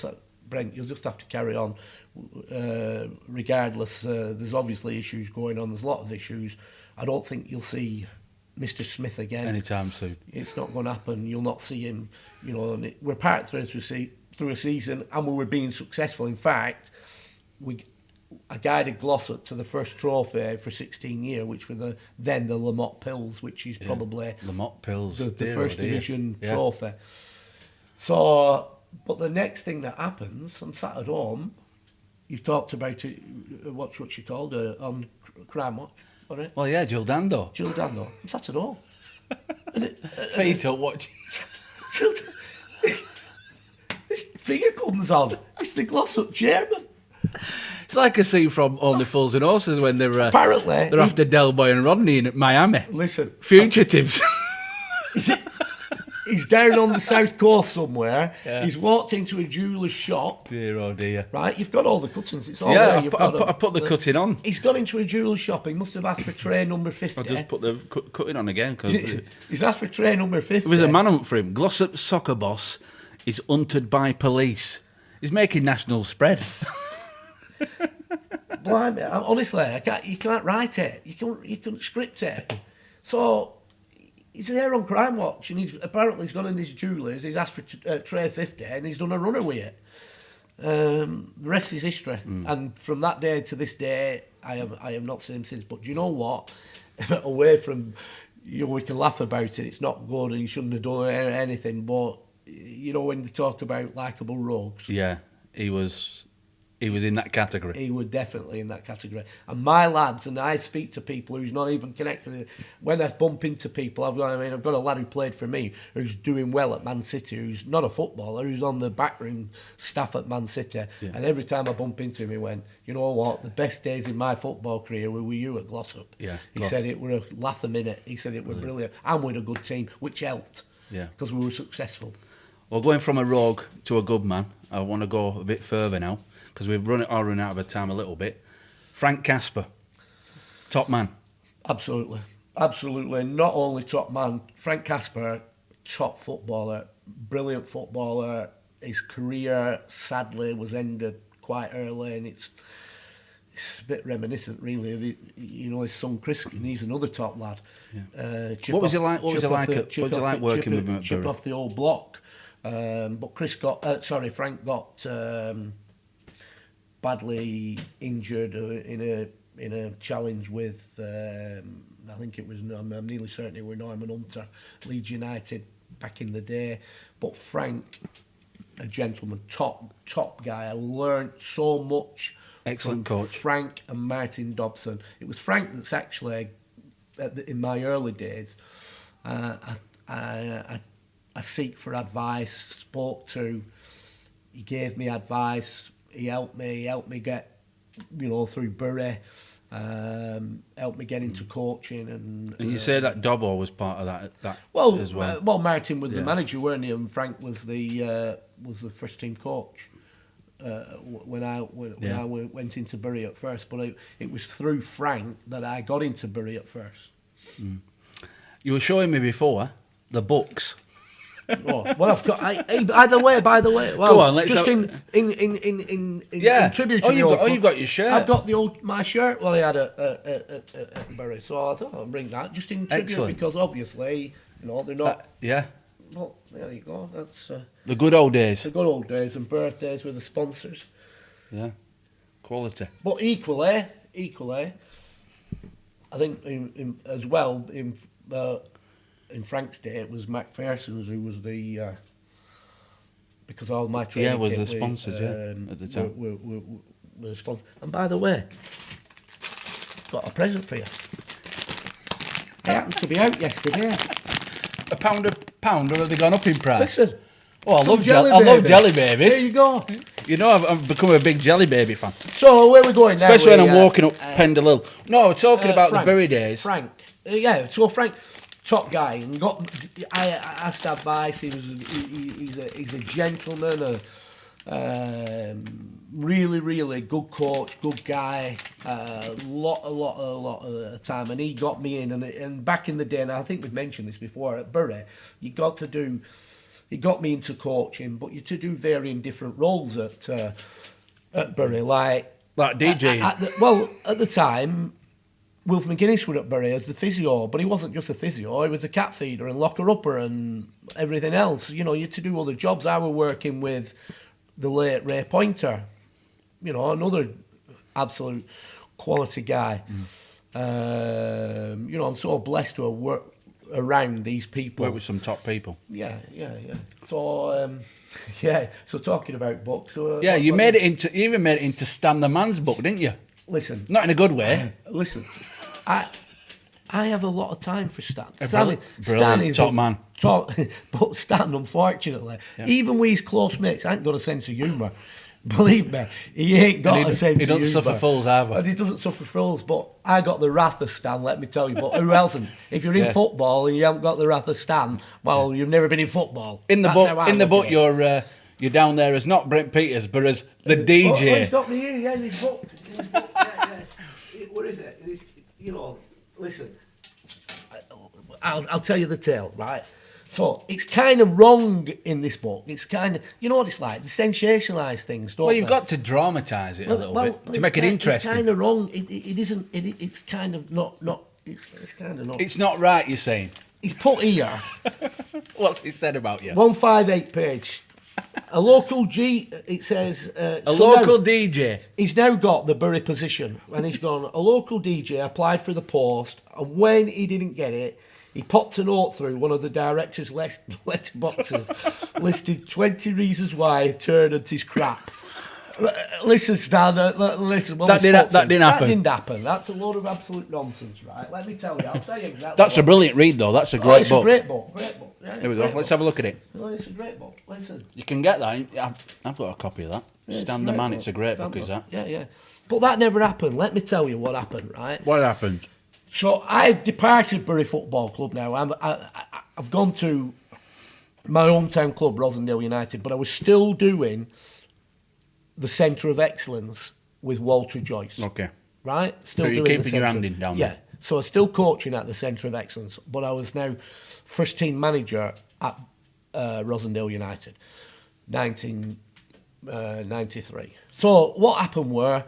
that? Brent, you'll just have to carry on. Regardless, there's obviously issues going on. There's a lot of issues. I don't think you'll see Mr. Smith again anytime soon. It's not going to happen. You'll not see him. You know, and we're part through a season, and we were being successful. In fact, I guided Glossop to the first trophy for 16 years, which were the Lamont Pills, which is probably Lamont Pills, the first division trophy. So, but the next thing that happens, I'm sat at home. You talked about it. What's she called on Crime Watch? Right? Well, yeah, Jill Dando. I'm sat at home. Feet up watching. This figure comes on. It's the Glossop chairman. It's like a scene from Only Fools and Horses when they're apparently they're after Del Boy and Rodney in Miami. Listen, fugitives. He's down on the south coast somewhere. Yeah. He's walked into a jeweller's shop. Dear oh dear. Right, you've got all the cuttings. It's all there. I put the cutting on. He's gone into a jeweller's shop. He must have asked for tray number 50. I'll just put the cutting on again. Cause he's asked for tray number 50. There was a manhunt for him. Glossop soccer boss is hunted by police. He's making national spread. Blimey, honestly, you can't write it. You can't script it. So he's there on Crime Watch, and he's gone in his jewellers. He's asked for tray 50, and he's done a runner with it. The rest is history. And from that day to this day, I have not seen him since. But do you know what? Away from, we can laugh about it. It's not good, and you shouldn't have done anything. But when they talk about likeable rogues, yeah, he was in that category. He was definitely in that category. And my lads, and I speak to people who's not even connected. When I bump into people, I've got a lad who played for me who's doing well at Man City, who's not a footballer, who's on the backroom staff at Man City. Yeah. And every time I bump into him, he went, you know what, the best days in my football career were with you at Glossop. Yeah, he said it were a laugh a minute. He said it were brilliant. And with a good team, which helped. Yeah. Because we were successful. Well, going from a rogue to a good man, I want to go a bit further now, because we've run out of time a little bit. Frank Casper, top man. Absolutely. Not only top man, Frank Casper, top footballer, brilliant footballer. His career, sadly, was ended quite early, and it's a bit reminiscent, really, of his son Chris, and he's another top lad. Yeah. What was it like working with him at Bury? Off the old block. But Frank got badly injured in a challenge with I think it was, I'm nearly certain it was Norman Hunter, Leeds United back in the day. But Frank, a gentleman, top guy. I learned so much. Excellent from coach. Frank and Martin Dobson. It was Frank that's actually in my early days. I seek for advice, spoke to. He gave me advice. He helped me get, through Bury. Helped me get into coaching, and you say that Dobbo was part of that as well. Well, Martin was the manager, weren't he? And Frank was the first team coach when I went into Bury at first. But it was through Frank that I got into Bury at first. You were showing me before the books. Oh, well, I've got. By the way. Well, go on. Let's just in tribute to you've got your shirt. I've got my shirt. Well, I had at Bury, so I thought I'll bring that just in tribute because obviously, they're not. Yeah. Well, there you go. That's the good old days. The good old days and birthdays with the sponsors. Yeah, quality. But equally, I think as well in Frank's day, it was McPherson's who was the because all my training was the sponsors at the time. Were the sponsors. And by the way, got a present for you. I happened to be out yesterday. A pound, or have they gone up in price? Listen. Oh, I love jelly babies. There you go. I've become a big jelly baby fan. So where are we going now? Especially when I'm walking up Pendle Hill. No, we're talking about Frank, the Bury days. Frank. So Frank, top guy, and I asked advice. He's a gentleman, Really, really good coach, good guy. A lot of the time, and he got me in. And back in the day, and I think we've mentioned this before at Bury, he got me into coaching, but you to do varying different roles at Bury, like DJ. At the time, Wilf McGuinness were at Bury as the physio, but he wasn't just a physio, he was a cat feeder and locker upper and everything else. You know, you had to do other jobs. I were working with the late Ray Pointer, you know, another absolute quality guy. You know, I'm so blessed to have worked around these people. Work with some top people. Yeah. So, so talking about books. You even made it into Stan the Man's book, didn't you? Listen. Not in a good way. Listen, I have a lot of time for Stan. Brilliant, Stan is top man. But Stan, unfortunately, even with his close mates, ain't got a sense of humour. Believe me, he ain't got a sense of humour. He doesn't suffer fools either. And he doesn't suffer fools, but I got the wrath of Stan, let me tell you. But who else? If you're in football and you haven't got the wrath of Stan, well, you've never been in football. In the book, you're down there as not Brent Peters, but as the DJ. Oh, he's got me here, in his book. What is it? You know, listen, I'll tell you the tale, right? So it's kind of wrong in this book. It's kind of, you know what it's like? They sensationalise things, don't they? Well, you've got to dramatise it a little bit to make it interesting. It's kind of wrong. It isn't. It's kind of not. It's kind of not. It's not right. You're saying. He's put here. What's he said about you? 158 page. A local it says... a local DJ. He's now got the Bury position, and he's gone, a local DJ applied for the post, and when he didn't get it, he popped a note through one of the director's letterboxes, listed 20 reasons why Ternent is crap. Listen, Stan, listen. That didn't happen. That didn't happen. That's a load of absolute nonsense, right? Let me tell you. I'll tell you exactly. That's a brilliant read, though. That's a great book. It's a great book. Yeah, here we go. Let's have a look at it. No, it's a great book. Listen. You can get that. I've got a copy of that. Yeah, Stan the Man. It's a great book, is that? Yeah. But that never happened. Let me tell you what happened, right? What happened? So I've departed Bury Football Club now. I've gone to my hometown club, Rosendale United, but I was still doing the Centre of Excellence with Walter Joyce. Okay. Right? Still so you're keeping your hand in down there? Yeah. So I was still coaching at the Centre of Excellence, but I was now first team manager at Rosendale United, 1993. So what happened were,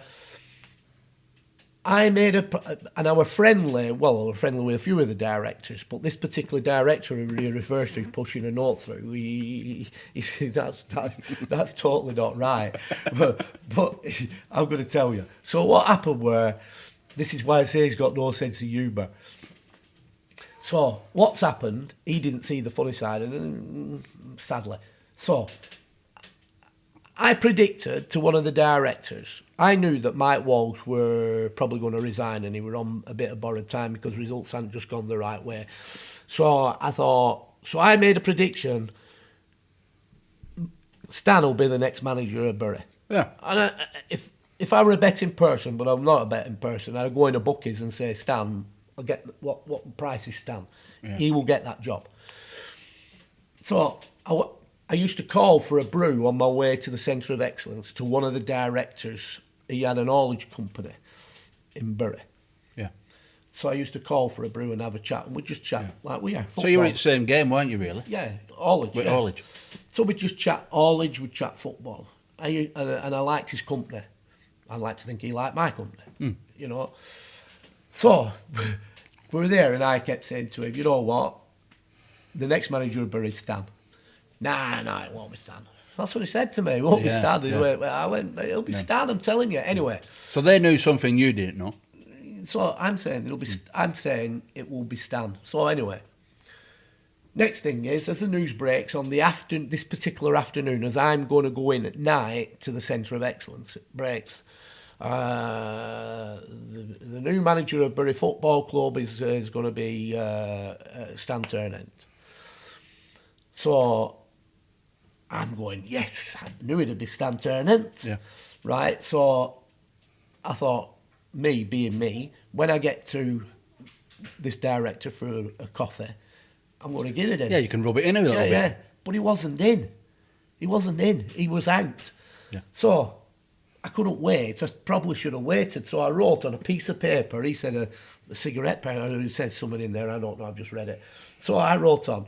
I made and I were friendly with a few of the directors, but this particular director who he refers to pushing a note through, he said, that's totally not right. But I'm going to tell you. So what happened were, this is why I say he's got no sense of humour. So what's happened, he didn't see the funny side, and sadly. So I predicted to one of the directors, I knew that Mike Walsh were probably going to resign and he were on a bit of borrowed time because results hadn't just gone the right way. So I made a prediction, Stan will be the next manager of Bury. Yeah. And if I were a betting person, but I'm not a betting person, I'd go into bookies and say, Stan, I'll get what price is Stan? Yeah. He will get that job. So I used to call for a brew on my way to the Centre of Excellence to one of the directors. He had an haulage company in Bury. Yeah. So I used to call for a brew and have a chat, and we'd just chat like we are. So you were in the same game, weren't you, really? Yeah, haulage. With haulage. So we'd just chat haulage, we'd chat football. And I liked his company. I'd like to think he liked my company, you know. So we were there, and I kept saying to him, you know what? The next manager of Bury is Stan. Nah, it won't be Stan. That's what he said to me. It won't be Stan. Yeah. I went, it'll be Stan, I'm telling you. Anyway. So they knew something you didn't know. So I'm saying it will be Stan. So anyway. Next thing is, as the news breaks on this particular afternoon, as I'm going to go in at night to the Centre of Excellence, it breaks. The new manager of Bury Football Club is going to be Stan Ternent. So I'm going, yes, I knew it'd be Stan Ternent. Yeah. Right, so I thought, me being me, when I get to this director for a coffee, I'm going to give it in. Yeah, you can rub it in a little bit. Yeah, but he wasn't in. He was out. Yeah. So I couldn't wait. I probably should have waited. So I wrote on a piece of paper. He said a cigarette paper. He said something in there. I don't know. I've just read it. So I wrote on,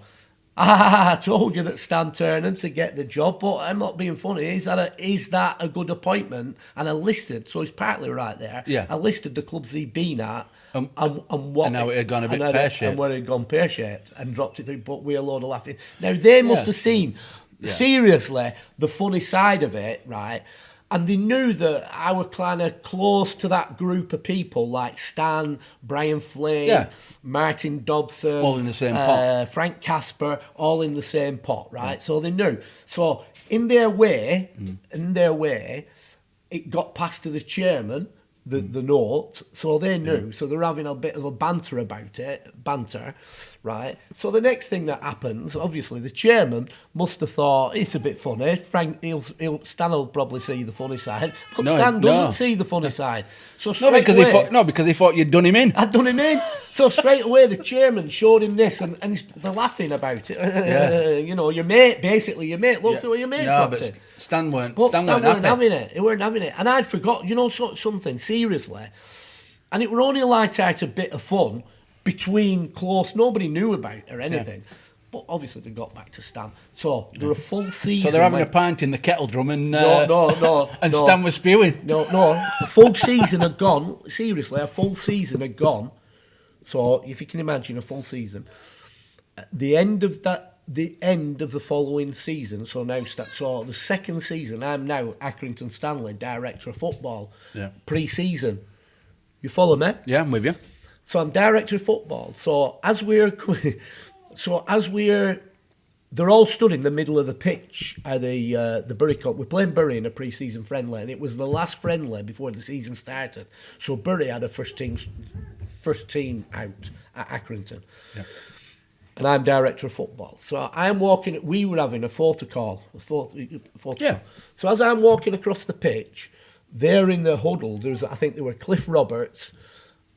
I told you that Stan Ternent to get the job, but I'm not being funny. Is that a good appointment? And I listed, so he's partly right there. Yeah. I listed the clubs he'd been at and and how it had gone a bit pear-shaped. And where it had gone pear-shaped and dropped it through, but with a load of laughing. Now, they must have seen, seriously, the funny side of it, right? And they knew that I was kind of close to that group of people, like Stan, Brian Flynn, Martin Dobson, all in the same pot. Frank Casper, all in the same pot, right? So they knew. So in their way, it got passed to the chairman, the note, so they knew. So they're having a bit of a banter about it, right? So the next thing that happens, obviously, the chairman must have thought, it's a bit funny. Frank, Stan will probably see the funny side, but Stan doesn't see the funny side. So because he thought you'd done him in. I'd done him in. So straight away, the chairman showed him this, and they're laughing about it. You know, your mate, basically, your mate. Look at what your mate dropped it. Stan weren't having it. He weren't having it. And I'd forgot, you know, something, seriously. And it were only a light-hearted bit of fun between close. Nobody knew about it or anything. Yeah. But obviously they got back to Stan. So they're a full season. So they're having a pint in the kettle drum and no. Stan was spewing. No. A full season had gone. Seriously, a full season had gone. So if you can imagine a full season, at the end of the following season. So the second season, I'm now Accrington Stanley director of football. Yeah. Pre-season. You follow me? Yeah, I'm with you. So I'm director of football. So they're all stood in the middle of the pitch at the Bury Cup. We're playing Bury in a pre-season friendly, and it was the last friendly before the season started. So Bury had a first team out at Accrington. Yeah. And I'm director of football. So I'm walking. We were having a photo call. Yeah. So as I'm walking across the pitch, there in the huddle, I think there were Cliff Roberts,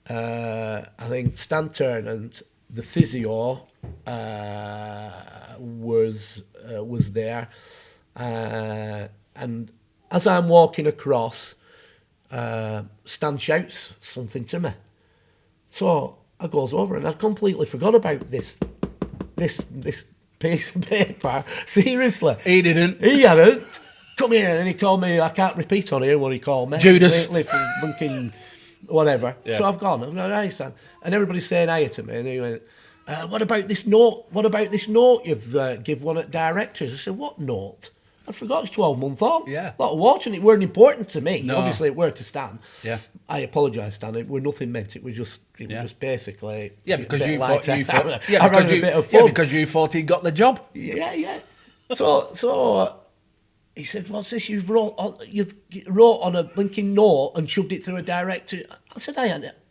I think Stan Ternent, the physio was there, and as I'm walking across, Stan shouts something to me. So I goes over, and I'd completely forgot about this piece of paper. Seriously, he didn't. He hadn't. Come here, and he called me. I can't repeat on here what he called me. Judas. Bunking, whatever. Yeah. So I've gone. I'm like, "Hey, Stan," and everybody's saying hi to me, and he went, "What about this note? What about this note you've give one at directors?" I said, "What note?" I forgot it's 12 months on. Yeah. A lot of watching. It weren't important to me. No. Obviously, it were to Stan. Yeah. I apologise, Stan. It were nothing meant. It was just basically. Because you thought he got the job. Yeah. So he said, "What's this? You've wrote on a blinking note and shoved it through a director." I said,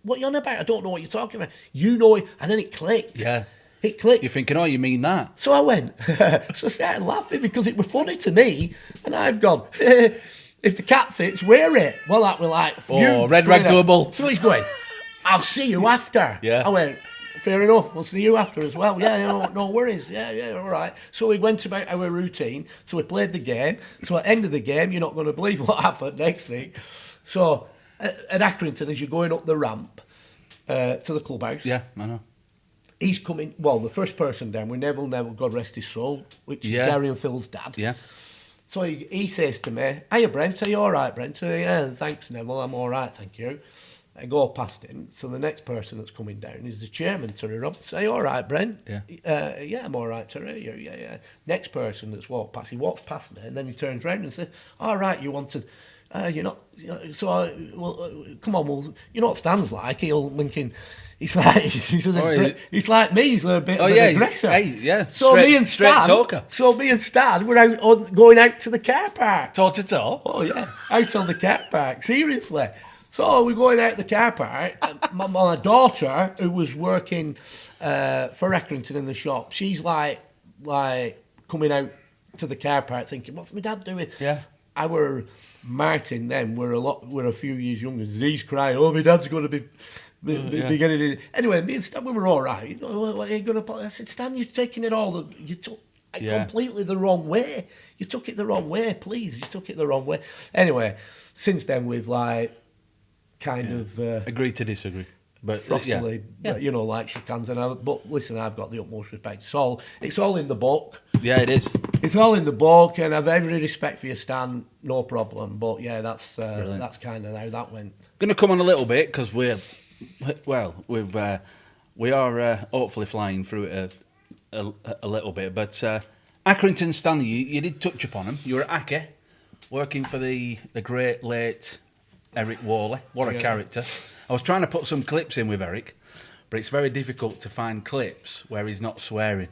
"What are you on about? I don't know what you're talking about. You know it." And then it clicked. Yeah. It clicked. You're thinking, oh, you mean that? So I went. So I started laughing because it was funny to me. And I've gone, if the cat fits, wear it. Well, that was like... red rag to a bull. So he's going, "I'll see you after." Yeah. I went, "Fair enough, we'll see you after as well." Yeah, no worries. Yeah, all right. So we went about our routine. So we played the game. So at the end of the game, you're not going to believe what happened next thing. So at Accrington, as you're going up the ramp to the clubhouse... Yeah, I know. He's coming, well, the first person down, we Neville, God rest his soul, which is Gary and Phil's dad. Yeah. So he says to me, "Hiya, Brent, are you all right, Brent?" "Yeah, thanks, Neville, I'm all right, thank you." I go past him. So the next person that's coming down is the chairman, Terry Roberts. "Are you all right, Brent?" Yeah. "Yeah, I'm all right, Terry." Yeah. Next person that's walked past, he walks past me, and then he turns round and says, "All right, you wanted... you're not... come on, well, you know what Stan's like, he'll linking... He's like he's like me. He's a bit of an aggressor. So me and Stan were out going out to the car park. Toe to toe. Oh yeah, out on the car park. Seriously. So we're going out the car park. My daughter, who was working for Accrington in the shop, she's like coming out to the car park, thinking, "What's my dad doing?" Yeah. Our Martin then we're a few years younger. He's crying, "Oh, my dad's going to be." Beginning in. Anyway, me and Stan, we were all right. "What are you going to..." I said, "Stan, you're taking it all. completely the wrong way. You took it the wrong way, please. You took it the wrong way. Anyway, since then we've agreed to disagree. But frostily, like shook hands. But listen, I've got the utmost respect. It's all in the book. Yeah, it is. It's all in the book, and I've every respect for you, Stan. No problem. But yeah, that's kind of how that went. Going to come on a little bit because we are hopefully flying through it a little bit. But Accrington Stanley, you did touch upon him. You were at Ackie, working for the great late Eric Whalley. What a character. I was trying to put some clips in with Eric, but it's very difficult to find clips where he's not swearing.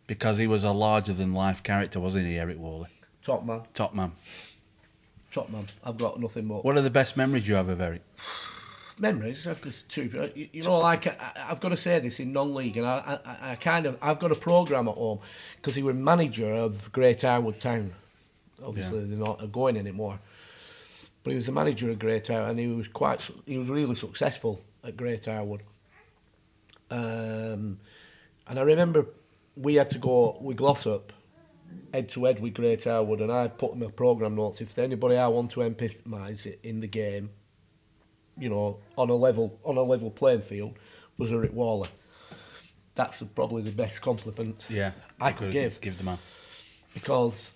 Because he was a larger-than-life character, wasn't he, Eric Whalley? Top man. Top man. Top man. I've got nothing more. What are the best memories you have of Eric? Memories? That's true. I've got to say this in non-league, and I've got a programme at home, because he was manager of Great Harwood Town. Obviously, they're not going anymore. But he was the manager of Great Harwood, and he was really successful at Great Harwood. And I remember we had to go with Glossop head to head with Great Harwood, and I put in my programme notes, if anybody I want to empathise in the game, on a level playing field, was Eric Whalley. That's probably the best compliment I could give the man. Because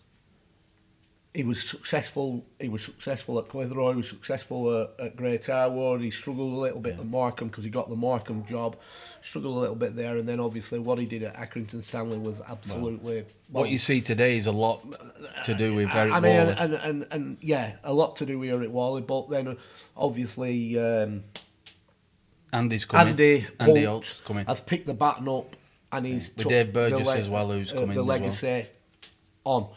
he was successful. He was successful at Clitheroe. He was successful at Great Harwood. He struggled a little bit at Morecambe because he got the Morecambe job. Struggled a little bit there, and then obviously what he did at Accrington Stanley was absolutely. What you see today is a lot to do with Eric Whalley. And a lot to do with Eric Whalley. But then obviously Andy's coming. Andy Holt's coming. Has picked the baton up, and he's with Dave Burgess as well, who's coming. The legacy on.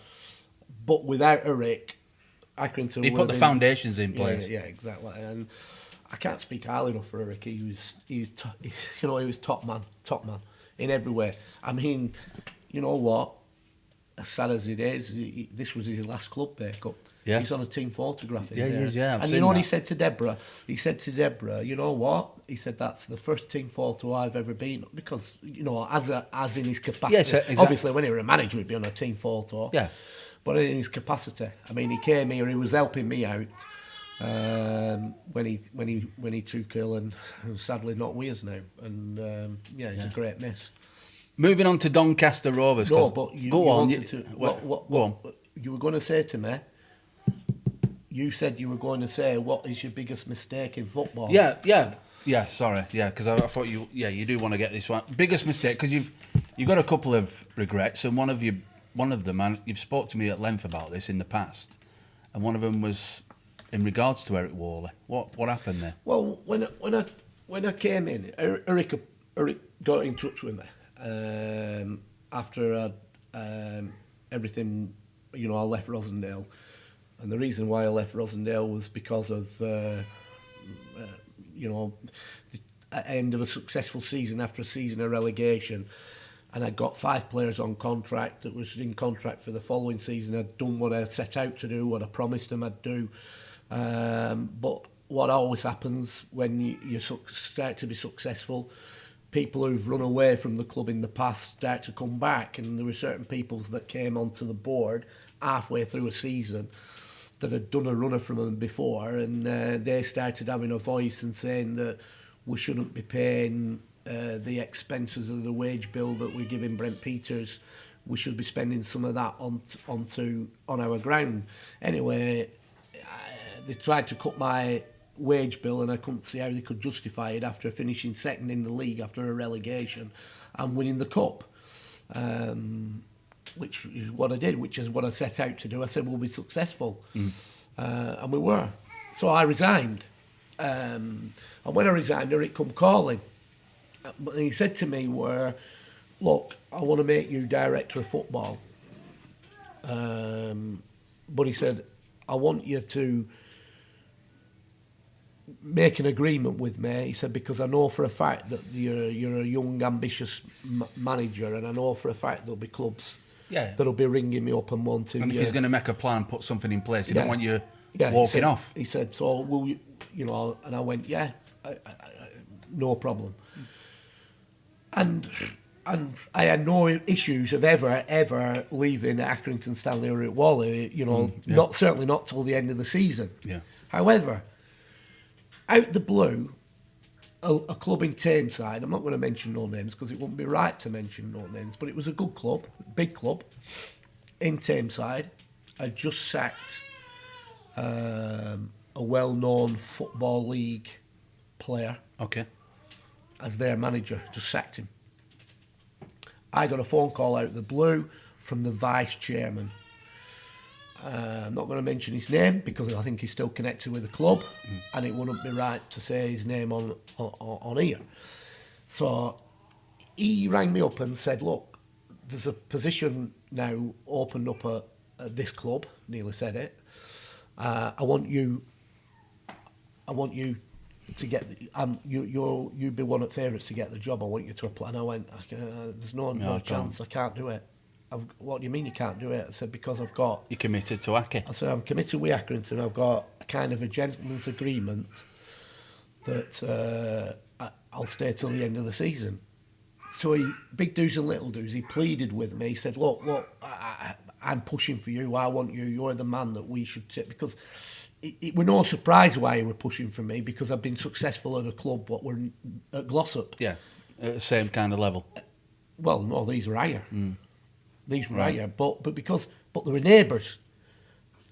But without Eric, Accrington. He put the foundations in place. Yeah, exactly. And I can't speak highly enough for Eric. He was top man in every way. I mean, you know what? As sad as it is, this was his last club breakup. Yeah. He's on a team photograph. He is. And you know what he said to Deborah? He said to Deborah, you know what? He said, that's the first team photo I've ever been. Because, as in his capacity. Yes, exactly. Obviously, when he was a manager, he'd be on a team photo. Yeah. But in his capacity, I mean, he came here. He was helping me out when he took ill, and sadly not with us now. And it's a great miss. Moving on to Doncaster Rovers. No, but you go on. Go on. You were going to say to me. You said you were going to say, what is your biggest mistake in football? Yeah. Sorry, because I thought you do want to get this one. Biggest mistake, because you've got a couple of regrets, and one of them, and you've spoke to me at length about this in the past, and one of them was in regards to Eric Whalley. What happened there? Well, when I came in, Eric got in touch with me after everything. I left Rosendale, and the reason why I left Rosendale was because of the end of a successful season after a season of relegation. And I got 5 players on contract that was in contract for the following season. I'd done what I set out to do, what I promised them I'd do. But what always happens when you start to be successful, people who've run away from the club in the past start to come back. And there were certain people that came onto the board halfway through a season that had done a runner from them before. And they started having a voice and saying that we shouldn't be paying the expenses of the wage bill that we're giving Brent Peters. We should be spending some of that on our ground. Anyway, they tried to cut my wage bill, and I couldn't see how they could justify it after finishing second in the league after a relegation and winning the cup, which is what I did, which is what I set out to do. I said we'll be successful, and we were. So I resigned, and when I resigned, Eric come calling. But he said to me, look, I want to make you director of football. But he said, I want you to make an agreement with me. He said, because I know for a fact that you're a young, ambitious manager, and I know for a fact there'll be clubs that'll be ringing me up and wanting. And if he's going to make a plan, put something in place, he don't want you walking off. He said, so will you, and I went, no problem. And And I had no issues of ever leaving Accrington Stanley or Eric Whalley, certainly not till the end of the season. Yeah. However, out the blue, a club in Tameside, I'm not going to mention no names because it wouldn't be right to mention no names, but it was a good club, big club, in Tameside, had just sacked a well-known Football League player as their manager, just sacked him. I got a phone call out of the blue from the vice chairman. I'm not going to mention his name because I think he's still connected with the club, and it wouldn't be right to say his name on here. So he rang me up and said, "Look, there's a position now opened up at this club." Nearly said it. I want you to get you'd be one of the favourites to get the job. I want you to apply. And I went, there's no chance. I can't do it. What do you mean you can't do it? I said, because I've got... You're committed to Aki. I said, I'm committed with Accrington. I've got a kind of a gentleman's agreement that I'll stay till the end of the season. So big do's and little do's, he pleaded with me. He said, look, I'm pushing for you. I want you. You're the man that we should take. Because it were no surprise why he were pushing for me, because I've been successful at a club what were at Glossop. Yeah, at the same kind of level. Well, no, these were higher. These were higher, but they were neighbours.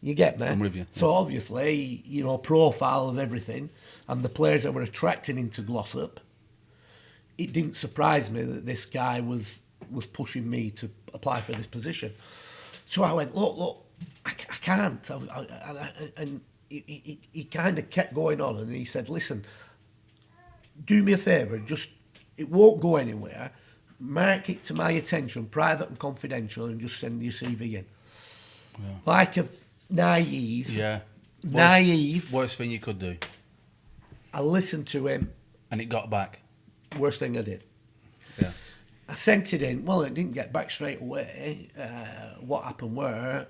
You get me? I'm with you. So obviously, profile of everything, and the players that were attracting into Glossop, it didn't surprise me that this guy was pushing me to apply for this position. So I went, look, I can't. And he kind of kept going on, and he said, listen, do me a favour, it won't go anywhere. Mark it to my attention, private and confidential, and just send your CV in. Yeah. Like a naive. Worst thing you could do. I listened to him. And it got back. Worst thing I did. Yeah. I sent it in. Well, it didn't get back straight away. What happened were,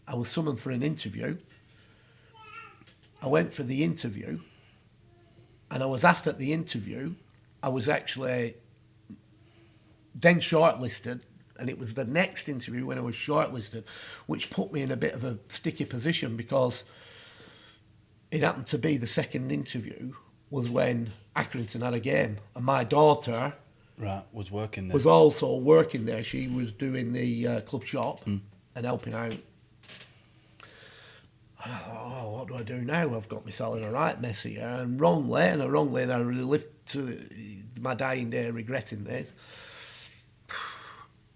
I was summoned for an interview. I went for the interview, and I was asked at the interview. I was actually then shortlisted, and it was the next interview when I was shortlisted, which put me in a bit of a sticky position, because it happened to be the second interview was when Accrington had a game, and my daughter was working there. Was also working there. She was doing the club shop and helping out. And I thought, what do I do now? I've got myself in a right mess here, and wrongly, and I really lived to my dying day regretting this.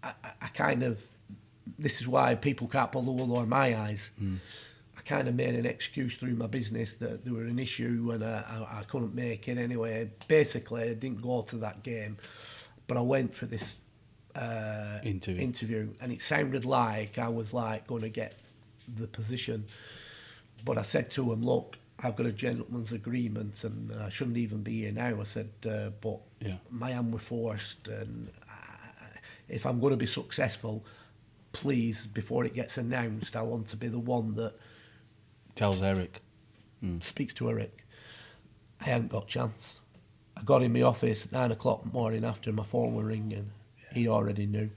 I kind of, this is why people can't pull the wool over my eyes. I kind of made an excuse through my business that there were an issue and I couldn't make it anyway. Basically, I didn't go to that game, but I went for this interview, and it sounded like I was going to get the position. But I said to him, look, I've got a gentleman's agreement and I shouldn't even be here now. I said, but my hand were forced, and if I'm going to be successful, please, before it gets announced, I want to be the one that tells Eric, speaks to Eric. I hadn't got a chance. I got in my office at 9 o'clock morning after my phone were ringing. He already knew.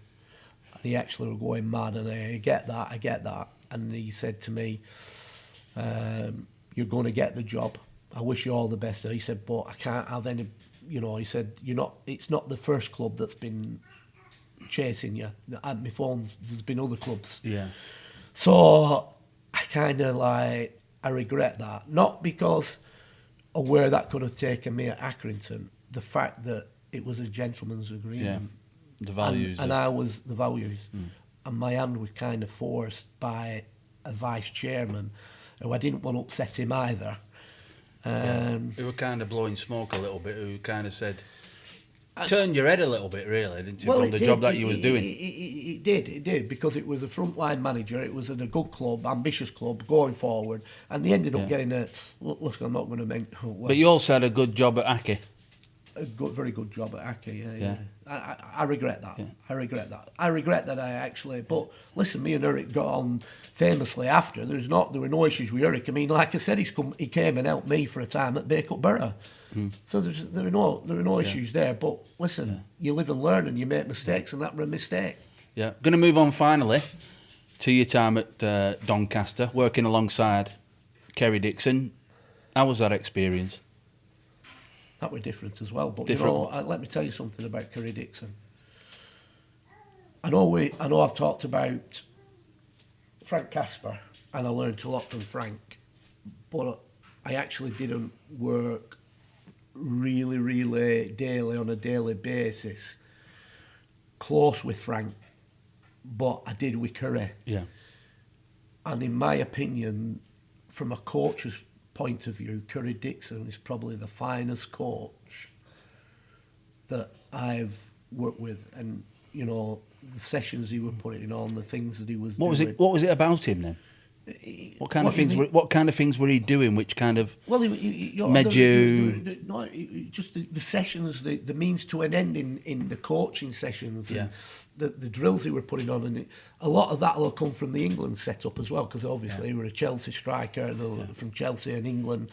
And he actually was going mad, and I get that. And he said to me, you're going to get the job. I wish you all the best. And he said, but I can't have any, he said, it's not the first club that's been chasing you. At my phone, there's been other clubs. Yeah. So I kind of I regret that. Not because of where that could have taken me at Accrington, the fact that it was a gentleman's agreement. Yeah. The values. And I was the values. And my hand was kind of forced by a vice chairman who I didn't want to upset him either. Who were kind of blowing smoke a little bit, who kind of said, turned your head a little bit, really, didn't you, from the job that you was doing? It did, because it was a frontline manager, it was in a good club, ambitious club, going forward, and they ended up getting a... Look, I'm not going to make... But you also had a good job at Aki. a very good job at Aki. Yeah, Yeah. yeah. I regret that. Yeah. I regret that. I regret that I actually. But listen, me and Eric got on famously after. There were no issues with Eric. I mean, like I said, he came and helped me for a time at Bacup Borough. So there were no issues there. But listen, you live and learn, and you make mistakes, and that were a mistake. Yeah. Going to move on finally to your time at Doncaster, working alongside Kerry Dixon. How was that experience? That were different as well. But Different. you know, let me tell you something about Kerry Dixon. I know I've talked about Frank Casper, and I learned a lot from Frank, but I actually didn't work really daily on a daily basis close with Frank, but I did with Curry. Yeah. And in my opinion, from a coach's point of view, Curry Dixon is probably the finest coach that I've worked with. And, you know, the sessions he was putting on, the things that he was doing. What was it about him then? What kind of things were he doing? Which kind of made you? Just the sessions, the means to an end in the coaching sessions, and the drills he were putting on, and a lot of that will come from the England setup as well, because obviously he were a Chelsea striker from Chelsea and England.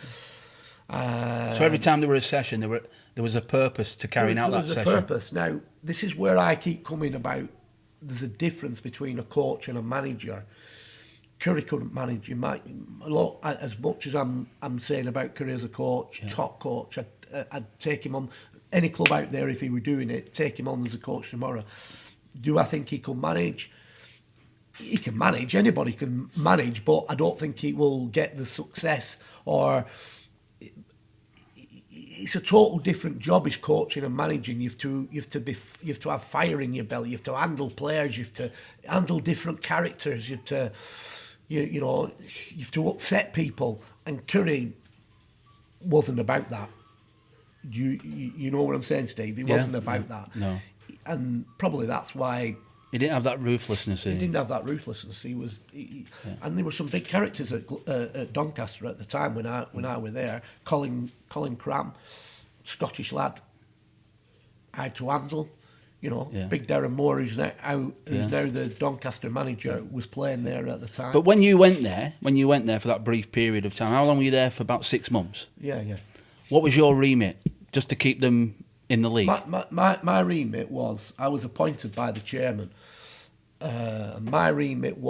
So every time there were a session, there was a purpose to carrying out that session. There was a purpose. Now this is where I keep coming about. There's a difference between a coach and a manager. Curry couldn't manage. You might as much as I'm saying about Curry as a coach, top coach. I'd take him on any club out there if he were doing it. Take him on as a coach tomorrow. Do I think he could manage? He can manage. Anybody can manage, but I don't think he will get the success. Or it's a total different job. Is coaching and managing. You have to have fire in your belly. You have to handle players. You have to handle different characters. You have to. You know, you have to upset people, and Curry wasn't about that. You know what I'm saying, Steve? He wasn't about that. No. And probably that's why he didn't have that ruthlessness. He didn't have that ruthlessness. And there were some big characters at Doncaster at the time when I were there. Colin Cram, Scottish lad, I had to handle. You know, Big Darren Moore, who's now the Doncaster manager, was playing there at the time. But when you went there for that brief period of time, how long were you there for? About 6 months. Yeah. What was your remit? Just to keep them in the league? My remit was, I was appointed by the chairman. My remit